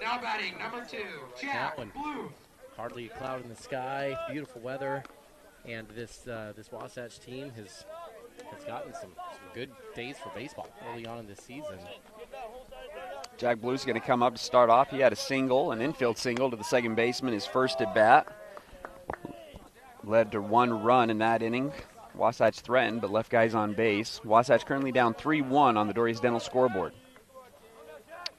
Now batting, number 2, Chet Wilson. Hardly a cloud in the sky, beautiful weather, and this Wasatch team has gotten some good days for baseball early on in this season. Jack Bluth's going to come up to start off. He had a single, an infield single to the second baseman, his first at bat. Led to 1 run in that inning. Wasatch threatened, but left guys on base. Wasatch currently down 3-1 on the Dorries Dental scoreboard.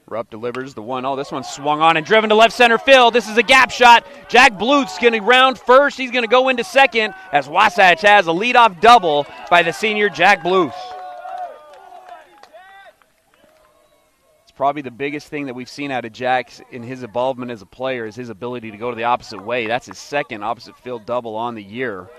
Rupp delivers the 1-0. This one's swung on and driven to left center field. This is a gap shot. Jack Bluth's going to round first. He's going to go into second as Wasatch has a leadoff double by the senior Jack Bluth. It's probably the biggest thing that we've seen out of Jack in his involvement as a player is his ability to go to the opposite way. That's his second opposite field double on the year.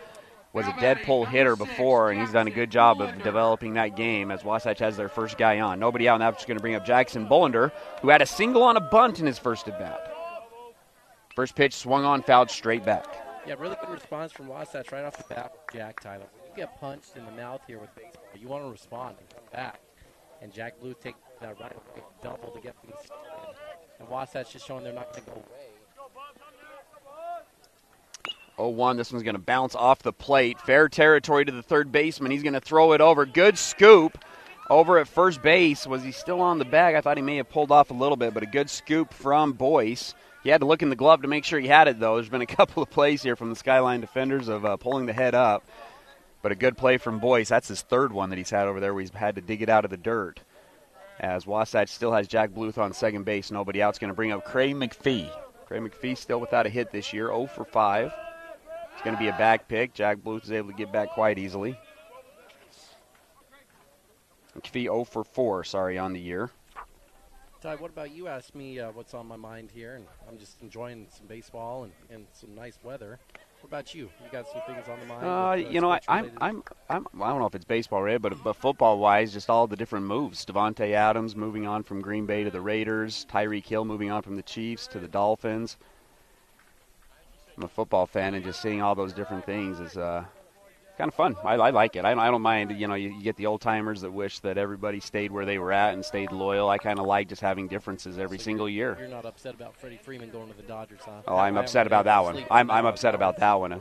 Was a dead pull hitter before, and he's done a good job of developing that game as Wasatch has their first guy on. Nobody out, and that's going to bring up Jackson Bullender, who had a single on a bunt in his first at-bat. First pitch swung on, fouled straight back. Yeah, really good response from Wasatch right off the bat with Jack, Tyler. When you get punched in the mouth here with baseball, you want to respond and come back. And Jack Bluth takes that right away double to get things started. And Wasatch just showing they're not going to go away. 0-1, this one's going to bounce off the plate. Fair territory to the third baseman. He's going to throw it over. Good scoop over at first base. Was he still on the bag? I thought he may have pulled off a little bit, but a good scoop from Boyce. He had to look in the glove to make sure he had it, though. There's been a couple of plays here from the Skyline defenders of pulling the head up, but a good play from Boyce. That's his third one that he's had over there where he's had to dig it out of the dirt. As Wasatch still has Jack Bluth on second base, nobody out's going to bring up Craig McPhee. Craig McPhee still without a hit this year, 0 for 5. It's going to be a back pick. Jack Bluth is able to get back quite easily. McPhee 0 for 4, on the year. Ty, what about you? Asked me what's on my mind here, and I'm just enjoying some baseball and some nice weather. What about you? You got some things on the mind? I don't know if it's baseball related, but football-wise, just all the different moves. Devontae Adams moving on from Green Bay to the Raiders. Tyreek Hill moving on from the Chiefs to the Dolphins. I'm a football fan, and just seeing all those different things is kind of fun. I like it. I don't mind. You get the old timers that wish that everybody stayed where they were at and stayed loyal. I kind of like just having differences every single year. You're not upset about Freddie Freeman going to the Dodgers, huh? Oh, I'm upset about that one. I'm upset about that one.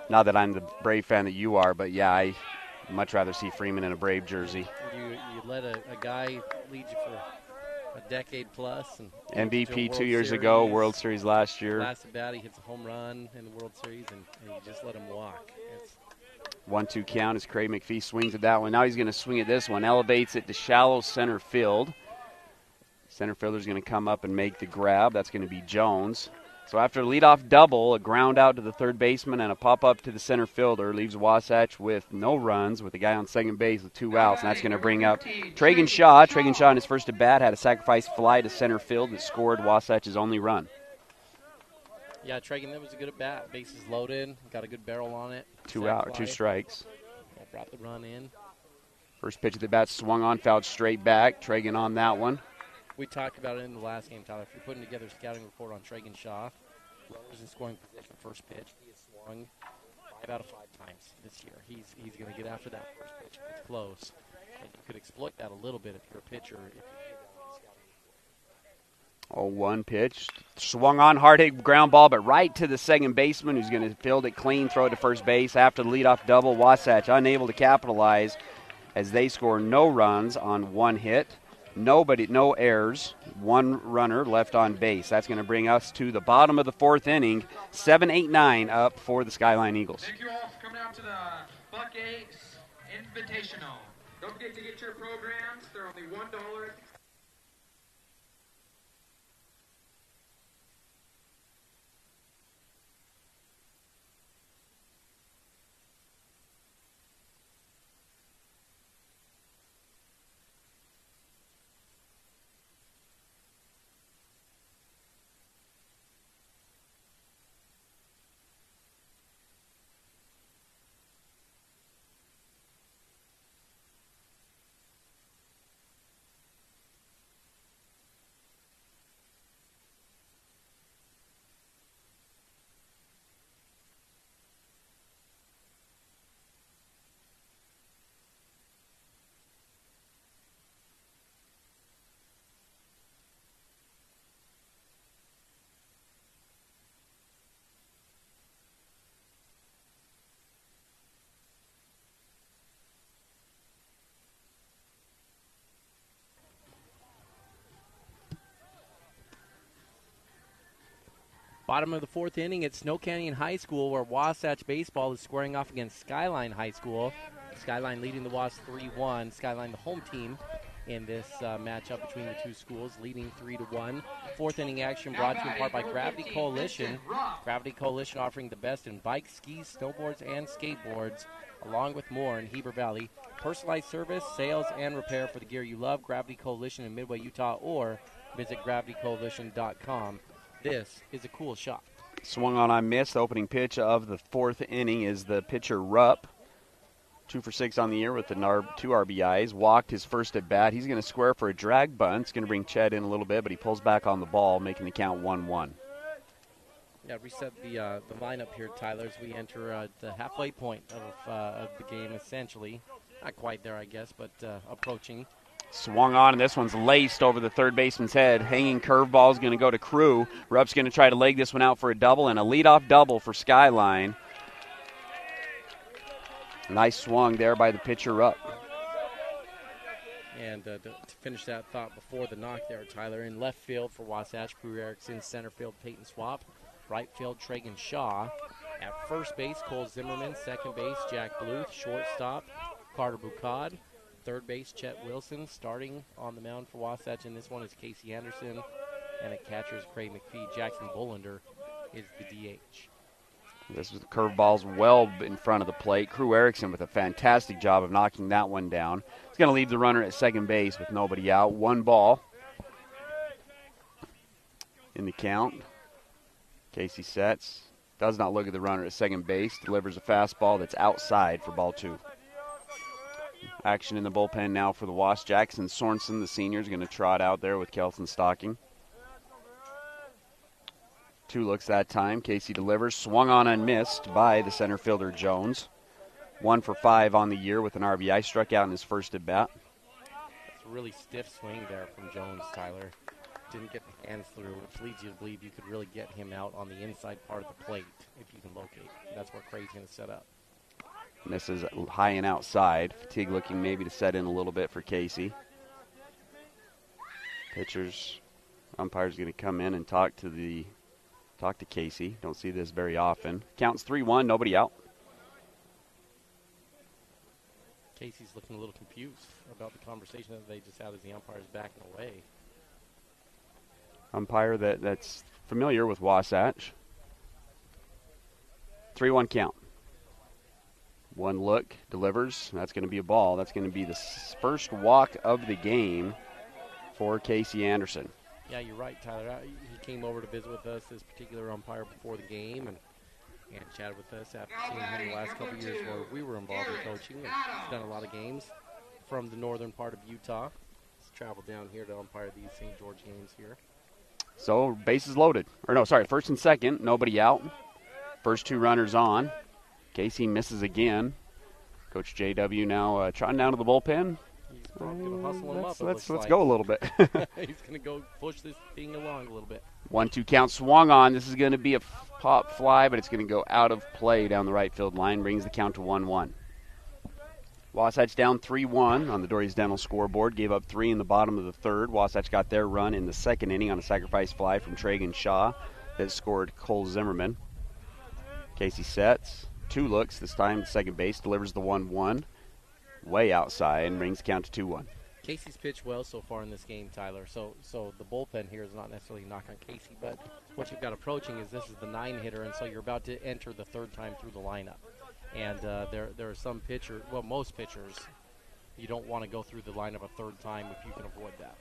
Not that I'm the Brave fan that you are, but yeah, I much rather see Freeman in a Brave jersey. You let a guy lead you for a decade plus. And MVP 2 years ago, World Series last year. Last at bat, he hits a home run in the World Series, and you just let him walk. It's 1-2 count as Craig McPhee swings at that one. Now he's going to swing at this one. Elevates it to shallow center field. Center fielder's going to come up and make the grab. That's going to be Jones. So after a leadoff double, a ground out to the third baseman and a pop-up to the center fielder leaves Wasatch with no runs with the guy on second base with 2 outs, and that's going to bring up Tragun Shaw. Tragun Shaw in his first at-bat had a sacrifice fly to center field that scored Wasatch's only run. Yeah, Tragun, that was a good at-bat. Bases loaded, got a good barrel on it. 2 out, 2 strikes. Yeah, brought the run in. First pitch of the bat swung on, fouled straight back. Tragun on that one. We talked about it in the last game, Tyler. If you're putting together a scouting report on Tragun Shaw, runners in scoring position first pitch, he has swung 5 out of 5 times this year. He's going to get after that first pitch if it's close. And you could exploit that a little bit if you're a pitcher. If you hear that on the scouting report. 0-1 pitch. Swung on, hard hit ground ball, but right to the second baseman who's going to field it clean, throw it to first base. After the leadoff double, Wasatch unable to capitalize as they score no runs on 1 hit. No errors, 1 runner left on base. That's going to bring us to the bottom of the 4th inning. 7-8-9 up for the Skyline Eagles. Thank you all for coming out to the Buck Aches Invitational. Don't forget to get your programs. They're only $1. Bottom of the 4th inning at Snow Canyon High School, where Wasatch Baseball is squaring off against Skyline High School. Skyline leading the Wasps 3-1. Skyline, the home team in this matchup between the two schools, leading 3-1. 4th inning action brought to you in part by Gravity Coalition. Gravity Coalition offering the best in bikes, skis, snowboards, and skateboards, along with more in Heber Valley. Personalized service, sales, and repair for the gear you love. Gravity Coalition in Midway, Utah, or visit gravitycoalition.com. This is a cool shot. Swung on missed. The opening pitch of the 4th inning is the pitcher Rupp. 2 for 6 on the year with the 2 RBIs. Walked his first at bat. He's going to square for a drag bunt. It's going to bring Chet in a little bit, but he pulls back on the ball, making the count 1-1. Yeah, reset the lineup here, Tyler, as we enter the halfway point of the game, essentially. Not quite there, I guess, but approaching. Swung on, and this one's laced over the third baseman's head. Hanging curveball is going to go to Crew. Rupp's going to try to leg this one out for a double, and a leadoff double for Skyline. Nice swung there by the pitcher Rupp. And to finish that thought before the knock there, Tyler, in left field for Wasatch, Crew Erickson, center field, Peyton Swap, right field, Tragun Shaw. At first base, Cole Zimmerman, second base, Jack Bluth, shortstop, Carter Bucad. Third base, Chet Wilson. Starting on the mound for Wasatch in this one is Casey Anderson. And at catcher is Craig McPhee. Jackson Bullender is the DH. This was the curveball's well in front of the plate. Crew Erickson with a fantastic job of knocking that one down. He's going to leave the runner at second base with nobody out. 1 ball in the count. Casey sets. Does not look at the runner at second base. Delivers a fastball that's outside for ball 2. Action in the bullpen now for the Wasps. Jackson Sorensen, the senior, is going to trot out there with Kelton Stocking. 2 looks that time. Casey delivers. Swung on and missed by the center fielder Jones. 1 for 5 on the year with an RBI. Struck out in his first at bat. It's a really stiff swing there from Jones, Tyler. didn't get the hands through, which leads you to believe you could really get him out on the inside part of the plate if you can locate. That's where Craig's going to set up. Misses high and outside. Fatigue looking maybe to set in a little bit for Casey. Umpire's going to come in and talk to Casey. Don't see this very often. Counts 3-1, nobody out. Casey's looking a little confused about the conversation that they just had as the umpire's backing away. Umpire that's familiar with Wasatch. 3-1 count. One look, delivers. That's going to be a ball. That's going to be the first walk of the game for Casey Anderson. Yeah, you're right, Tyler. He came over to visit with us, this particular umpire, before the game, and chatted with us after seeing him the last couple of years where we were involved in coaching. He's done a lot of games from the northern part of Utah. He's traveled down here to umpire these St. George games here. So, bases loaded. First and second, nobody out. First two runners on. Casey misses again. Coach JW now trotting down to the bullpen. He's probably going to hustle him up. Let's go a little bit. He's going to go push this thing along a little bit. 1-2 count swung on. This is going to be a pop fly, but it's going to go out of play down the right field line. Brings the count to 1-1. Wasatch down 3-1 on the Dory's Dental scoreboard. Gave up 3 in the bottom of the third. Wasatch got their run in the second inning on a sacrifice fly from Tragun Shaw that scored Cole Zimmerman. Casey sets. 2 looks this time to second base. Delivers the 1-1. Way outside and brings the count to 2-1. Casey's pitched well so far in this game, Tyler. So the bullpen here is not necessarily a knock on Casey, but what you've got approaching is this is the 9-hitter, and so you're about to enter the third time through the lineup. And there are some pitchers, well, most pitchers, you don't want to go through the lineup a third time if you can avoid that.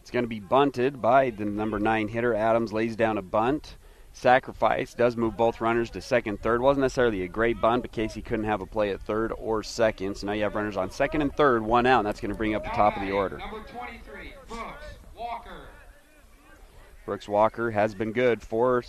It's going to be bunted by the number 9 hitter. Adams lays down a bunt. Sacrifice does move both runners to second, third. Wasn't necessarily a great bunt, but Casey couldn't have a play at third or second. So now you have runners on second and third, 1 out, and that's going to bring up the top of the order. Number 23, Brooks Walker. Brooks Walker has been good for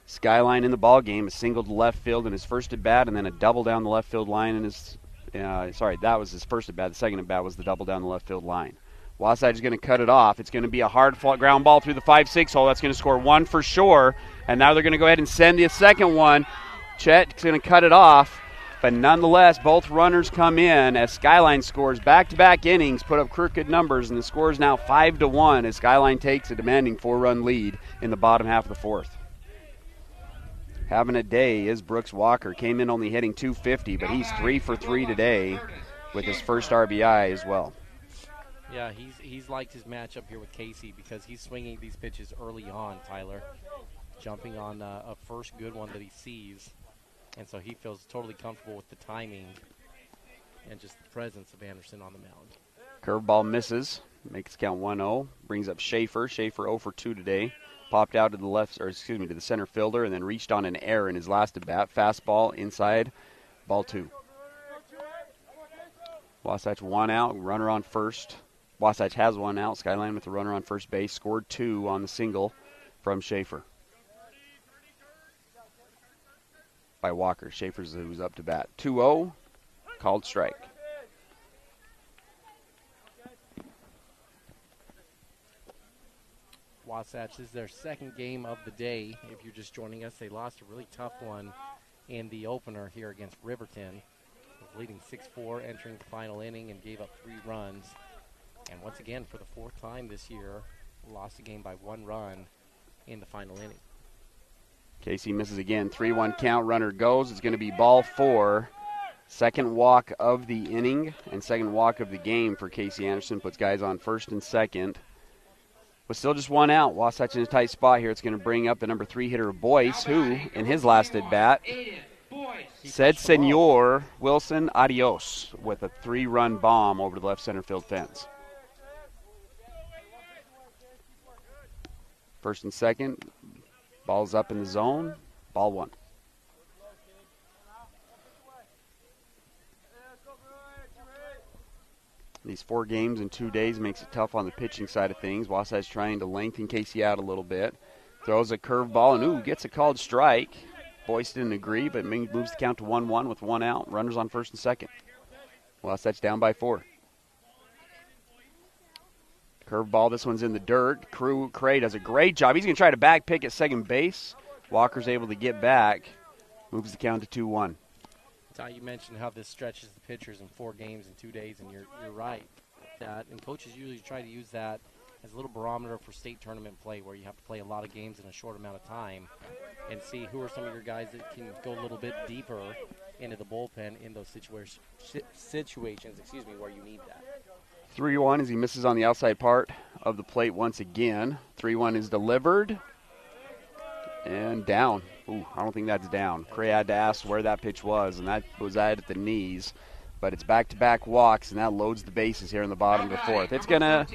Skyline in the ball game. A single to left field in his first at bat, and then a double down the left field line in his. That was his first at bat. The second at bat was the double down the left field line. Wasatch is going to cut it off. It's going to be a hard ground ball through the 5-6 hole. That's going to score 1 for sure. And now they're going to go ahead and send the second one. Chet's going to cut it off. But nonetheless, both runners come in as Skyline scores back-to-back innings, put up crooked numbers, and the score is now 5-1 as Skyline takes a demanding 4-run lead in the bottom half of the fourth. Having a day is Brooks Walker. Came in only hitting .250, but he's 3 for 3 today with his first RBI as well. Yeah, he's liked his matchup here with Casey because he's swinging these pitches early on, Tyler, jumping on a first good one that he sees. And so he feels totally comfortable with the timing and just the presence of Anderson on the mound. Curveball misses, makes count 1-0, brings up Schaefer. Schaefer 0 for 2 today. Popped out to the center fielder and then reached on an error in his last at bat. Fastball inside, ball 2. Wasatch 1 out, runner on first. Wasatch has 1 out. Skyline with the runner on first base. Scored 2 on the single from Schaefer. By Walker. Schaefer's who's up to bat. 2-0, called strike. Wasatch, this is their second game of the day. If you're just joining us, they lost a really tough one in the opener here against Riverton. Leading 6-4, entering the final inning, and gave up 3 runs. And once again, for the 4th time this year, lost the game by 1 run in the final inning. Casey misses again. 3-1 count. Runner goes. It's going to be ball 4. Second walk of the inning and second walk of the game for Casey Anderson. Puts guys on first and second. With still just 1 out. Wasatch in a tight spot here. It's going to bring up the number 3 hitter, Boyce, who, in his last at bat, said Senor Wilson adios with a 3-run bomb over the left center field fence. First and second, ball's up in the zone, ball 1. These 4 games in 2 days makes it tough on the pitching side of things. Wasatch trying to lengthen Casey out a little bit. Throws a curveball and, gets a called strike. Boyce didn't agree, but moves the count to 1-1 with 1 out. Runners on first and second. Wasatch down by 4. Curveball, this one's in the dirt. Cray does a great job. He's going to try to back pick at second base. Walker's able to get back. Moves the count to 2-1. Ty, you mentioned how this stretches the pitchers in 4 games in 2 days, and you're right. And coaches usually try to use that as a little barometer for state tournament play, where you have to play a lot of games in a short amount of time and see who are some of your guys that can go a little bit deeper into the bullpen in those situations, where you need that. 3-1 as he misses on the outside part of the plate once again. 3-1 is delivered and down. Ooh, I don't think that's down. Cray had to ask where that pitch was, and that was at the knees. But it's back-to-back walks, and that loads the bases here in the bottom of the fourth. It's going to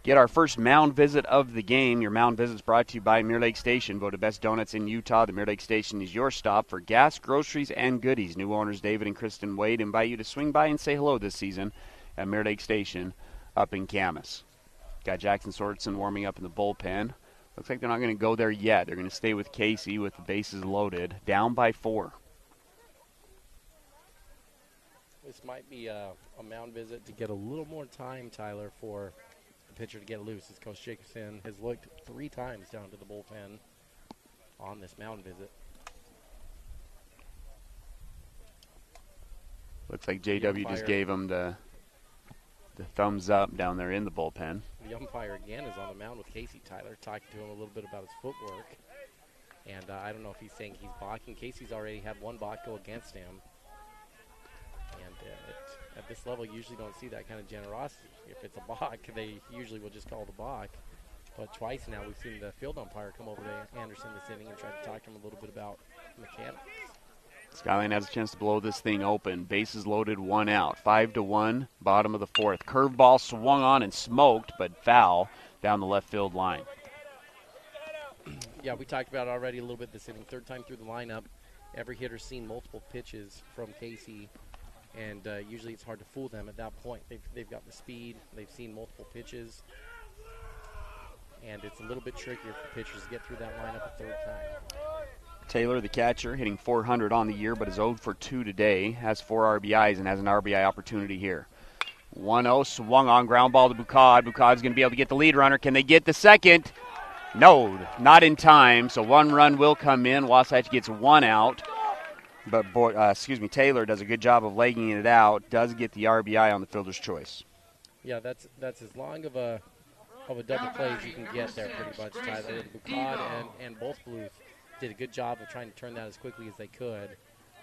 get our first mound visit of the game. Your mound visit is brought to you by Mirror Lake Station, voted best donuts in Utah. The Mirror Lake Station is your stop for gas, groceries, and goodies. New owners David and Kristen Wade invite you to swing by and say hello this season at Mirror Lake Station up in Camas. Got Jackson Sorensen warming up in the bullpen. Looks like they're not going to go there yet. They're going to stay with Casey with the bases loaded, down by 4. This might be a mound visit to get a little more time, Tyler, for the pitcher to get loose, as Coach Jacobson has looked 3 times down to the bullpen on this mound visit. Looks like JW just gave him the thumbs up down there in the bullpen. The umpire again is on the mound with Casey, Tyler, talking to him a little bit about his footwork. And I don't know if he's saying he's balking. Casey's already had 1 balk go against him. And at this level, you usually don't see that kind of generosity. If it's a balk, they usually will just call the balk. But twice now we've seen the field umpire come over to Anderson this inning and try to talk to him a little bit about mechanics. Skyline has a chance to blow this thing open. Bases loaded, 1 out. 5-1, bottom of the 4th. Curveball swung on and smoked, but foul down the left field line. Yeah, we talked about it already a little bit this inning. 3rd time through the lineup. Every hitter's seen multiple pitches from Casey, and usually it's hard to fool them at that point. They've got the speed. They've seen multiple pitches, and it's a little bit trickier for pitchers to get through that lineup a 3rd time. Taylor, the catcher, hitting .400 on the year, but is 0 for 2 today. Has 4 RBIs and has an RBI opportunity here. 1-0, swung on, ground ball to Bukad. Bukad's going to be able to get the lead runner. Can they get the second? No, not in time. So 1 run will come in. Wasatch gets 1 out. But Taylor does a good job of legging it out. Does get the RBI on the fielder's choice. Yeah, that's as long of a double play as you can get there, pretty much, Tyler. Bukad and both Blues did a good job of trying to turn that as quickly as they could.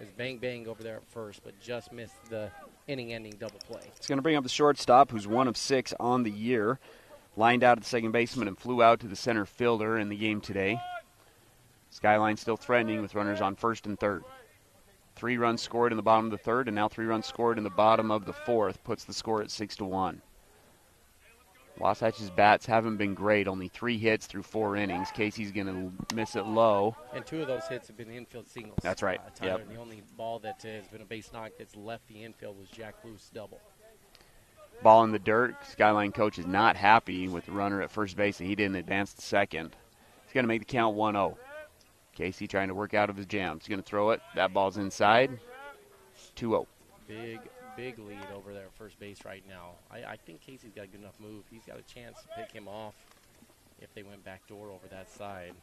It was bang over there at first, but just missed the inning-ending double play. It's going to bring up the shortstop, who's 1 of 6 on the year. Lined out at the second baseman and flew out to the center fielder in the game today. Skyline still threatening with runners on 1st and 3rd. 3 runs scored in the bottom of the 3rd, and now 3 runs scored in the bottom of the 4th puts the score at 6-1. Wasatch's bats haven't been great, only 3 hits through 4 innings. Casey's going to miss it low. And 2 of those hits have been infield singles. That's right. Tyler, The only ball that has been a base knock that's left the infield was Jack Bluth's double. Ball in the dirt. Skyline coach is not happy with the runner at first base that he didn't advance to second. He's going to make the count 1-0. Casey trying to work out of his jam. He's going to throw it. That ball's inside. 2-0. Big lead over there at first base right now. I think Casey's got a good enough move. He's got a chance to pick him off if they went backdoor over that side.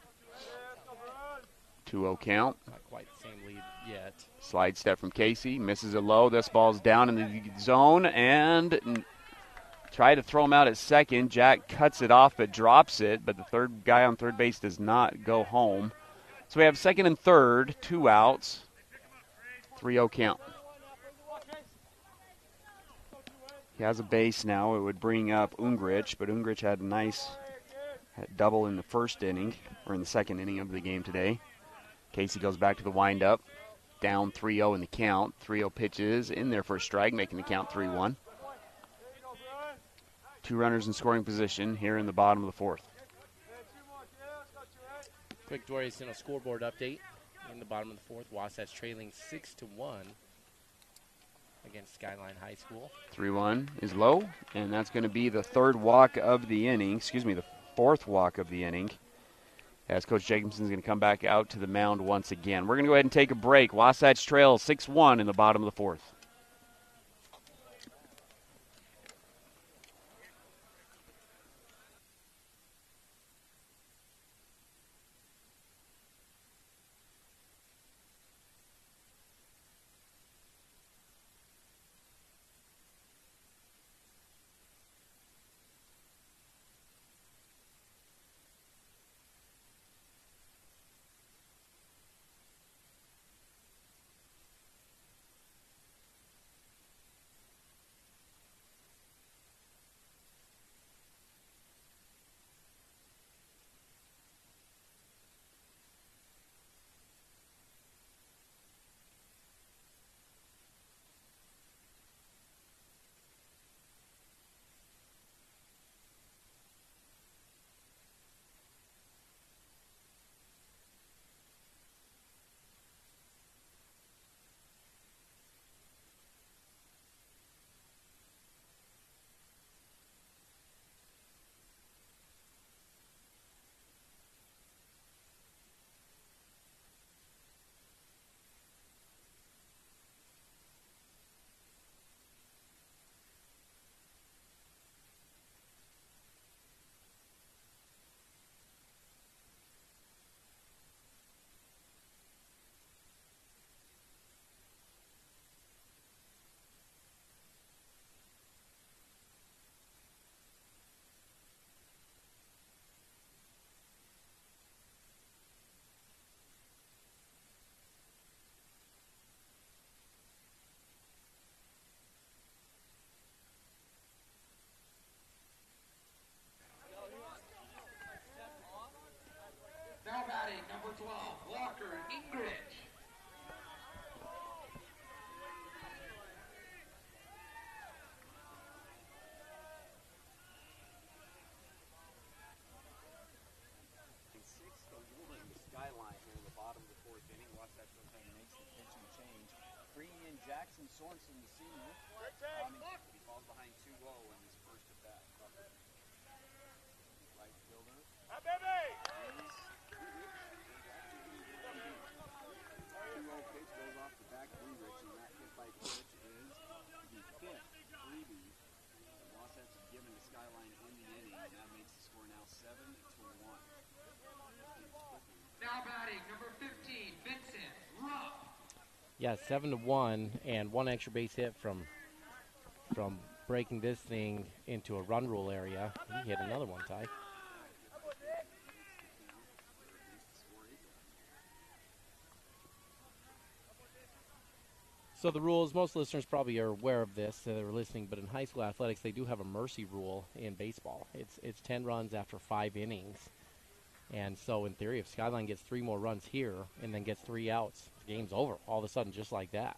2-0 count. Not quite the same lead yet. Slide step from Casey. Misses it low. This ball's down in the zone and try to throw him out at second. Jack cuts it off but drops it, but the 3rd guy on 3rd base does not go home. So we have 2nd and 3rd, 2 outs, 3-0 count. He has a base now. It would bring up Ungrich, but Ungrich had a nice double in the 1st inning, or in the 2nd inning of the game today. Casey goes back to the windup, down 3-0 in the count. 3-0 pitches in there for a strike, making the count 3-1. 2 runners in scoring position here in the bottom of the 4th. Quick Dory sent a scoreboard update in the bottom of the 4th. Wasatch trailing 6-1 against Skyline High School. 3-1 is low, and that's going to be the 3rd walk of the inning. The 4th walk of the inning. As Coach Jacobson's going to come back out to the mound once again. We're going to go ahead and take a break. Wasatch trails 6-1 in the bottom of the 4th. Jackson Sorensen, the senior. He falls behind 2-0 in his first at bat. Right fielder. Pitch goes off the back of Rich, and that hit by pitch is the fifth freebie that Wasatch has given to Skyline in the inning, and that makes the score now 7-1. Now batting, number 15, Vincent Rupp. Yeah, 7-1, and one extra base hit from breaking this thing into a run rule area. He hit another one, Ty. So the rules, most listeners probably are aware of this, they're listening, but in high school athletics, they do have a mercy rule in baseball. It's 10 runs after 5 innings. And so in theory, if Skyline gets 3 more runs here and then gets 3 outs, the game's over all of a sudden, just like that.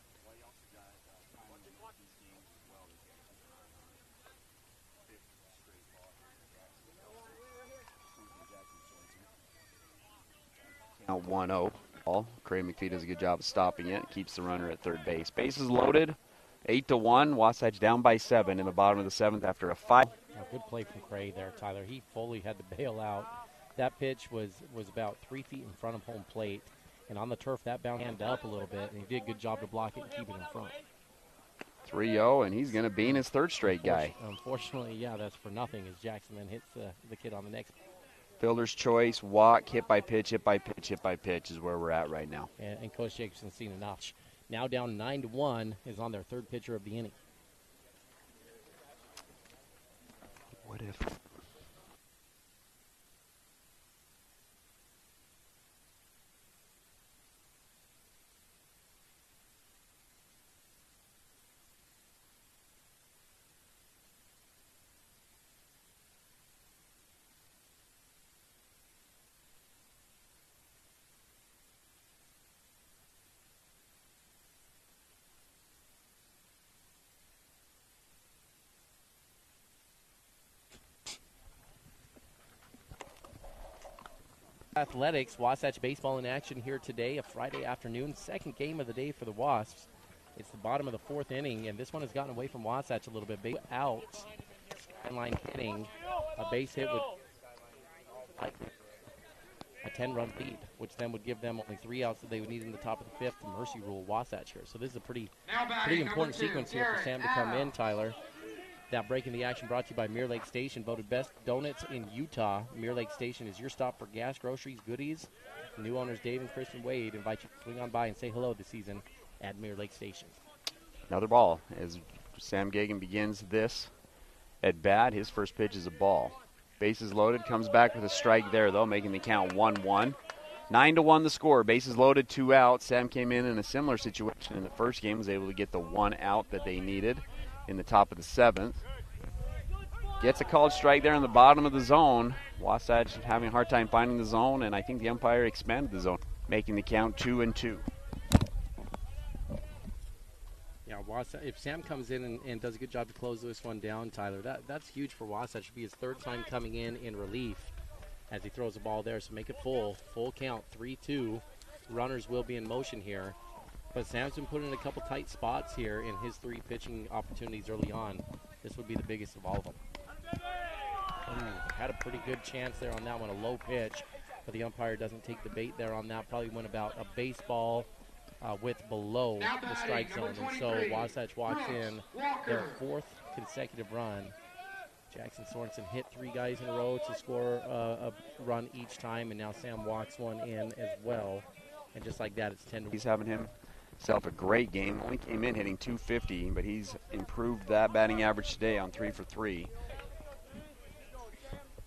Now 1-0. Craig McPhee does a good job of stopping it. Keeps the runner at third base. Bases loaded. 8-1. Wasatch down by 7 in the bottom of the 7th after a 5. Good play from Craig there, Tyler. He fully had to bail out. That pitch was about 3 feet in front of home plate. And on the turf, that bounced hand up a little bit. And he did a good job to block it and keep it in front. 3-0, and he's going to bean his third straight guy. Unfortunately, yeah, that's for nothing as Jackson then hits the kid on the next. Fielder's choice, walk, hit by pitch, hit by pitch, hit by pitch is where we're at right now. And Coach Jacobson's seen enough. Now down 9-1 is on their third pitcher of the inning. What if... Athletics, Wasatch baseball in action here today, a Friday afternoon, second game of the day for the Wasps. It's the bottom of the 4th inning, and this one has gotten away from Wasatch a little bit. Big out, Skyline hitting a base hit with a 10-run lead, which then would give them only 3 outs that they would need in the top of the 5th. The mercy rule Wasatch here. So this is a pretty important sequence here for Sam to come in, Tyler. That break in the action brought to you by Mirror Lake Station, voted best donuts in Utah. Mirror Lake Station is your stop for gas, groceries, goodies. New owners Dave and Kristen Wade invite you to swing on by and say hello this season at Mirror Lake Station. Another ball as Sam Gagan begins this at bat. His first pitch is a ball. Bases loaded, comes back with a strike there, though, making the count 1-1. 9-1 the score. Bases loaded, 2 outs. Sam came in a similar situation in the first game, was able to get the 1 out that they needed in the top of the 7th. Gets a called strike there in the bottom of the zone. Wasatch having a hard time finding the zone, and I think the umpire expanded the zone, making the count 2-2. Yeah, Wasatch, if Sam comes in and does a good job to close this one down, Tyler, that's huge for Wasatch. It'll be his 3rd time coming in relief as he throws the ball there. So make it full count, 3-2. Runners will be in motion here. But Sam's been put in a couple tight spots here in his 3 pitching opportunities early on. This would be the biggest of all of them. Had a pretty good chance there on that one, a low pitch, but the umpire doesn't take the bait there on that. Probably went about a baseball width below the strike zone. And so Wasatch walks in their 4th consecutive run. Jackson Sorensen hit 3 guys in a row to score a run each time, and now Sam walks one in as well. And just like that, it's 10-1. He's having himself a great game. Only came in hitting .250, but he's improved that batting average today on 3 for 3.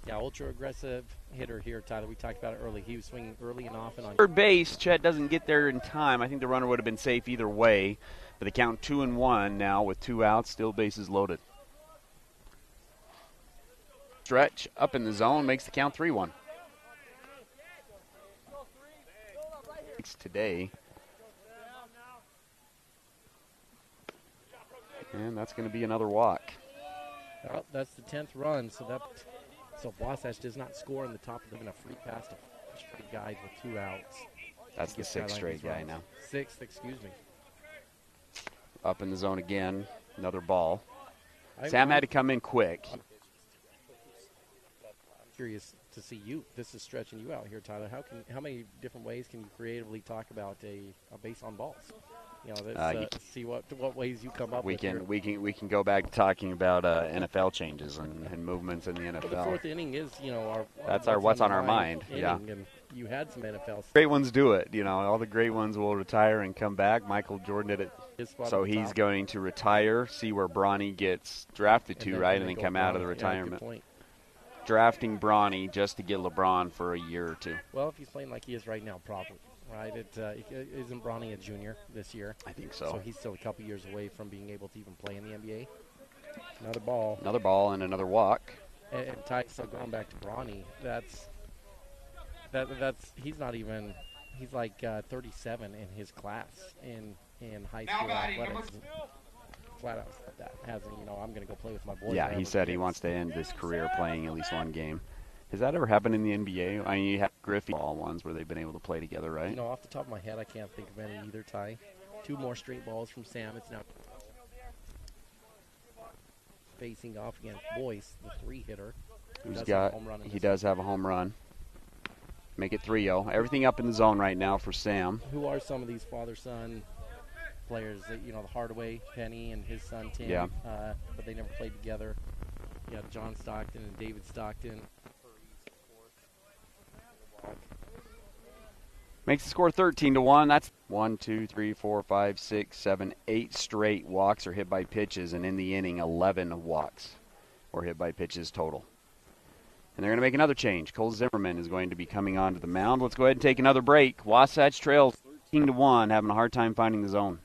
Yeah, ultra-aggressive hitter here, Tyler. We talked about it early. He was swinging early and often on third base. Chet doesn't get there in time. I think the runner would have been safe either way. But the count 2-1 now with 2 outs, still bases loaded. Stretch up in the zone makes the count 3-1. Today. And that's going to be another walk. Well, that's the 10th run, so if Wasatch does not score in the top, they're going to free pass to straight guys with 2 outs. That's the 6th straight guy now. 6th, excuse me. Up in the zone again. Another ball. I'm Sam had to come in quick. curious to see you. This is stretching you out here, Tyler. How many different ways can you creatively talk about a base on balls? You know, see what ways you come up with. We can go back to talking about NFL changes and movements in the NFL. Well, the fourth inning is, you know, that's our what's on our mind. Yeah. And you had some NFL. Great ones do it. You know, all the great ones will retire and come back. Michael Jordan did it. So he's going to retire, see where Bronny gets drafted to, right, and then come out of the retirement. Good point. Drafting Bronny just to get LeBron for a year or two. Well, if he's playing like he is right now, probably. Right? Isn't Bronny a junior this year? I think so. So he's still a couple years away from being able to even play in the NBA. Another ball. Another ball and another walk. And Ty, so going back to Bronny, that's he's not even, he's like 37 in his class in high school athletics. Flat out said that. Hasn't, you know, I'm going to go play with my boys. Yeah, he said he wants to end his career playing at least one game. Has that ever happened in the NBA? I mean, you have Griffey ball ones where they've been able to play together, right? You know, off the top of my head, I can't think of any either, Ty. 2 more straight balls from Sam. It's now facing off against Boyce, the 3-hitter. He does have a home run. Make it 3-0. Everything up in the zone right now for Sam. Who are some of these father-son players? That, you know, the Hardaway, Penny, and his son Tim. Yeah. But they never played together. You have John Stockton and David Stockton. Makes the score 13-1. That's 1, 2, 3, 4, 5, 6, 7, 8 straight walks or hit by pitches, and in the inning, 11 walks or hit by pitches total. And they're going to make another change. Cole Zimmerman is going to be coming onto the mound. Let's go ahead and take another break. Wasatch trails 13-1, having a hard time finding the zone.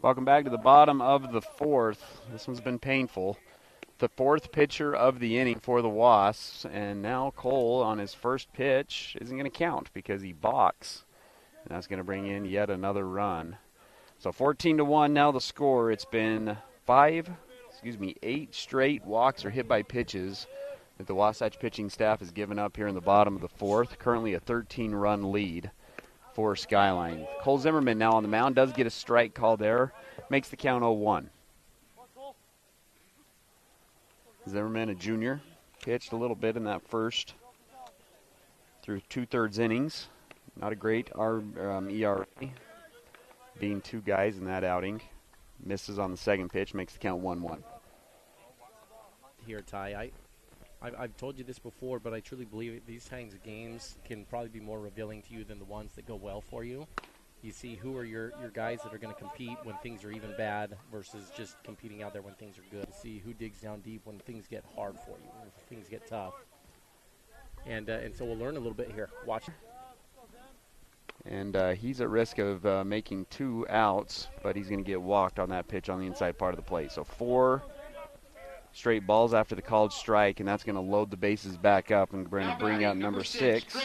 Welcome back to the bottom of the fourth. This one's been painful. The fourth pitcher of the inning for the Wasps, and now Cole on his first pitch isn't going to count because he balks, and that's going to bring in yet another run. So 14-1 now the score. It's been 8 straight walks or hit by pitches that the Wasatch pitching staff has given up here in the bottom of the fourth. Currently a 13-run lead for Skyline. Cole Zimmerman now on the mound, does get a strike call there, makes the count 0-1. Zimmerman, a junior, pitched a little bit in that first through 2/3 innings. Not a great ERA, being 2 guys in that outing. Misses on the second pitch, makes the count 1-1. Here, Ty, I've told you this before, but I truly believe these kinds of games can probably be more revealing to you than the ones that go well for you. You see who are your guys that are going to compete when things are even bad versus just competing out there when things are good. You see who digs down deep when things get hard for you, when things get tough. And so we'll learn a little bit here. Watch. And he's at risk of making 2 outs, but he's going to get walked on that pitch on the inside part of the plate. So 4 straight balls after the called strike, and that's going to load the bases back up, and we're going to bring out number 6,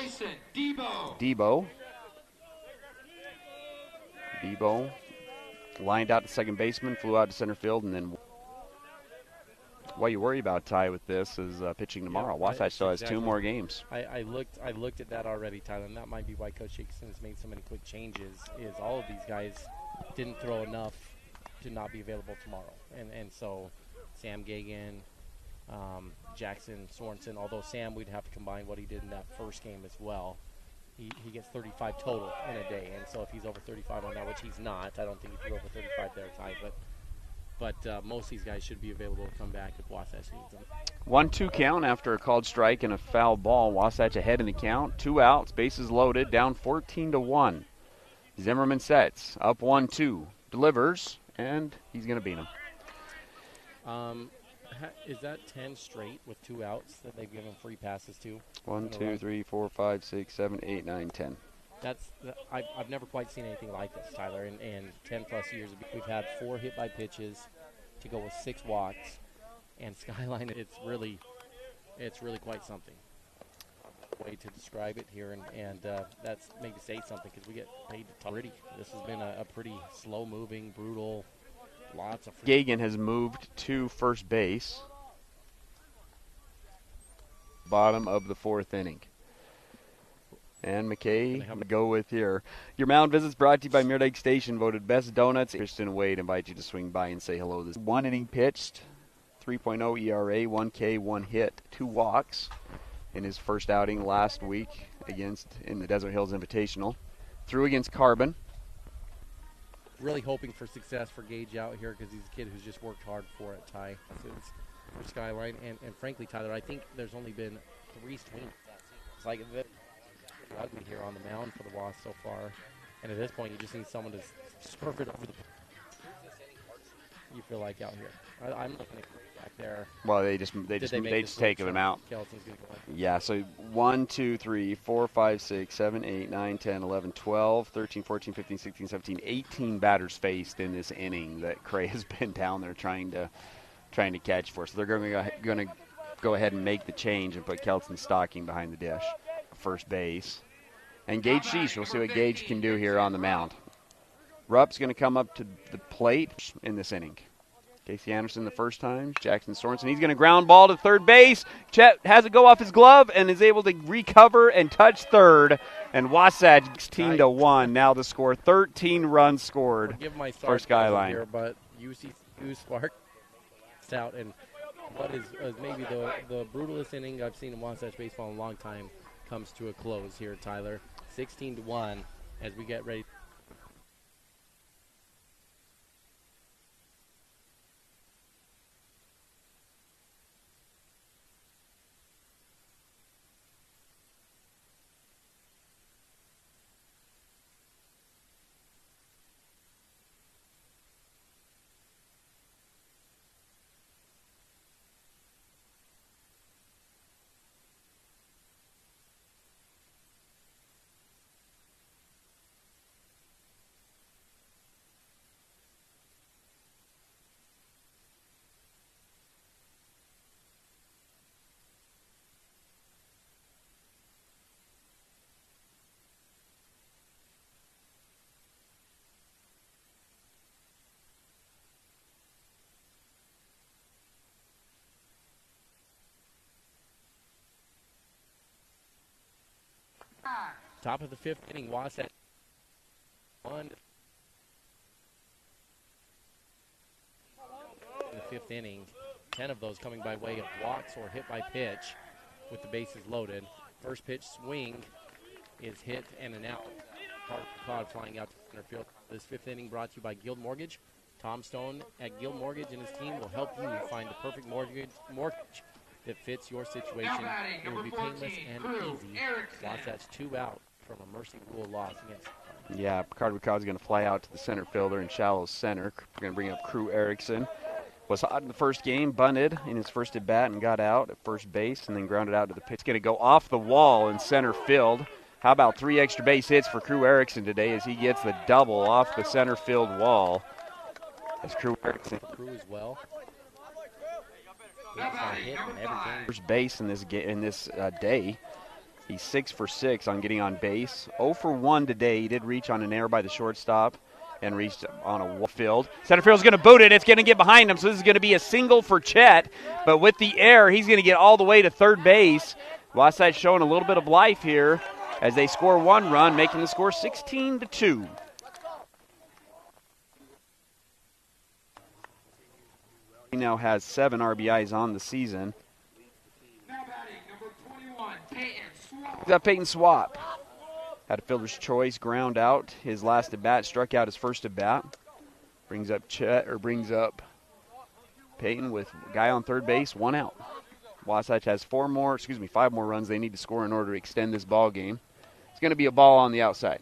Debo. Debo lined out to second baseman, flew out to center field, and then what you worry about, Ty, with this is pitching tomorrow. Wasatch still has 2 more games. I looked at that already, Tyler, and that might be why Coach Erickson has made so many quick changes. Is all of these guys didn't throw enough to not be available tomorrow, and so Sam Gagan, Jackson Sorensen. Although Sam, we'd have to combine what he did in that first game as well. He gets 35 total in a day, and so if he's over 35 on that, which he's not, I don't think he threw over 35 there, Ty, but most of these guys should be available to come back if Wasatch needs them. 1-2 count after a called strike and a foul ball. Wasatch ahead in the count. 2 outs, bases loaded, down 14-1. Zimmerman sets, up 1-2, delivers, and he's going to beat him. Is that 10 straight with 2 outs that they've given free passes to? 1, 2, 3, 4, 5, 6, 7, 8, 9, 10. I've never quite seen anything like this, Tyler. In 10-plus years, we've had 4 hit by pitches to go with 6 walks, and Skyline. It's really quite something. Way to describe it here, and that's maybe say something because we get paid to talk. This has been a pretty slow-moving, brutal. Lots of. Gagan has moved to first base. Bottom of the 4th inning. And McKay, go with your mound visits brought to you by Meredith Station, voted best donuts. Kristen Wade invites you to swing by and say hello. This 1 inning pitched, 3.0 ERA, 1K, 1 hit, 2 walks in his first outing last week in the Desert Hills Invitational. Threw against Carbon. Really hoping for success for Gage out here because he's a kid who's just worked hard for it, Ty. For Skyline. And frankly, Tyler, I think there's only been 3 swings. It's like a bit ugly here on the mound for the Wasps so far. And at this point, you just need someone to swerve it over the plate. You feel like out here? I'm looking at back there. Well, they just take him out. Yeah, so 1, 2, 3, 4, 5, 6, 7, 8, 9, 10, 11, 12, 13, 14, 15, 16, 17, 18 batters faced in this inning that Cray has been down there trying to catch for. So they're going to go ahead and make the change and put Kelton Stocking behind the dish, first base. And Gage Sheesh, we'll see what Gage can do here on the mound. Rupp's going to come up to the plate in this inning. Casey Anderson the first time, Jackson Sorensen. He's going to ground ball to third base. Chet has it go off his glove and is able to recover and touch third. And Wasatch 16-1. Now the score, 13 runs scored for Skyline. Here, but UC Spark out, and what is maybe the brutalest inning I've seen in Wasatch baseball in a long time comes to a close here, Tyler. 16-1 as we get ready. Top of the 5th inning, Wasatch 1. In the 5th inning, 10 of those coming by way of walks or hit by pitch with the bases loaded. First pitch swing is hit and an out. Cloud flying out to center field. This 5th inning brought to you by Guild Mortgage. Tom Stone at Guild Mortgage and his team will help you find the perfect mortgage that fits your situation. It will be painless and easy. Wasatch 2 out from a Mercy Rule loss against. Yeah, Picard Wiccaw is going to fly out to the center fielder in shallow center. We're going to bring up Crew Erickson. Was hot in the first game, bunted in his first at bat and got out at first base and then grounded out to the pitch. It's going to go off the wall in center field. How about 3 extra base hits for Crew Erickson today as he gets the double off the center field wall. As Crew Erickson. Crew as well. First base in this day. He's 6 for 6 on getting on base. 0 for 1 today. He did reach on an error by the shortstop and reached on a field. Center field's going to boot it. It's going to get behind him, so this is going to be a single for Chet. But with the error, he's going to get all the way to third base. Wasatch showing a little bit of life here as they score 1 run, making the score 16-2. He now has 7 RBIs on the season. Now batting, number 21, Peyton Swap. He's got Peyton Swap. Had a fielder's choice, ground out his last at bat, struck out his first at bat. Brings up Peyton with a guy on third base, 1 out. Wasatch has 5 more runs they need to score in order to extend this ball game. It's going to be a ball on the outside.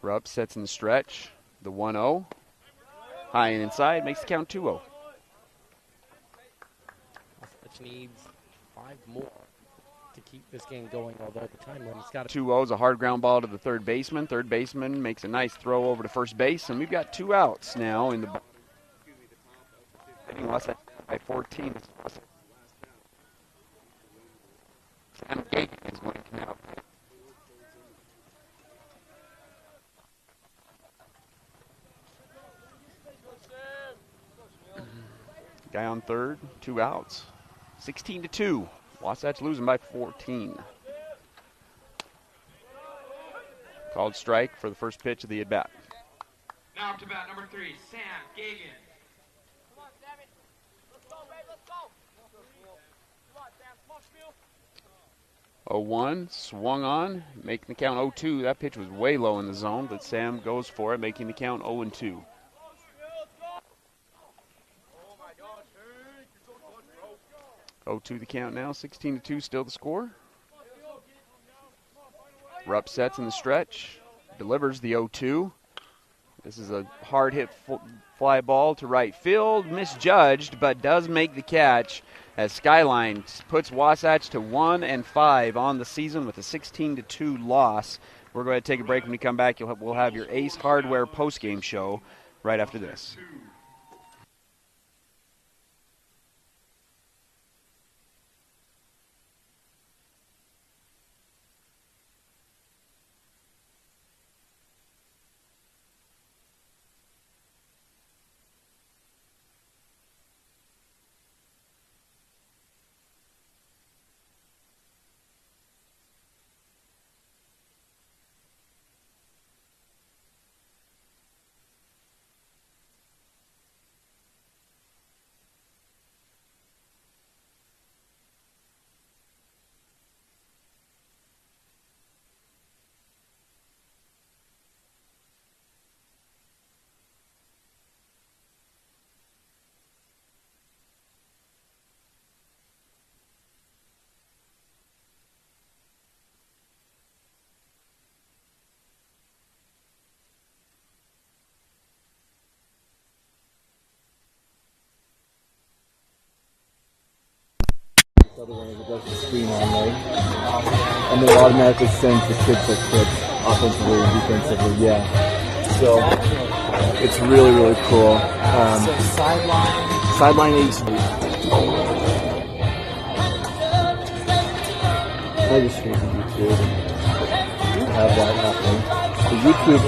Rupp sets in the stretch, the 1-0. High and inside, makes the count 2-0. Wasatch needs 5 more to keep this game going, although the time limit's got 2-0 is a hard ground ball to the third baseman. Third baseman makes a nice throw over to first base, and we've got 2 outs now in the Wasatch by 14. Sam Gagan is going to come out. Guy on third, 2 outs. 16-2. Wasatch losing by 14. Called strike for the first pitch of the at-bat. Now up to bat number 3, Sam Gagan. 0-1, swung on, making the count 0-2. That pitch was way low in the zone, but Sam goes for it, making the count 0-2. 0-2 the count now, 16-2 still the score. Rupp sets in the stretch, delivers the 0-2. This is a hard hit fly ball to right field, misjudged, but does make the catch as Skyline puts Wasatch to 1-5 on the season with a 16-2 loss. We're going to take a break. When we come back, we'll have your Ace Hardware postgame show right after this. The other one is it does the screen on there. And then it automatically sends the kids that clips offensively and defensively, yeah. So it's really, really cool. So Sideline HD. Registry to YouTube and have that happening. The YouTube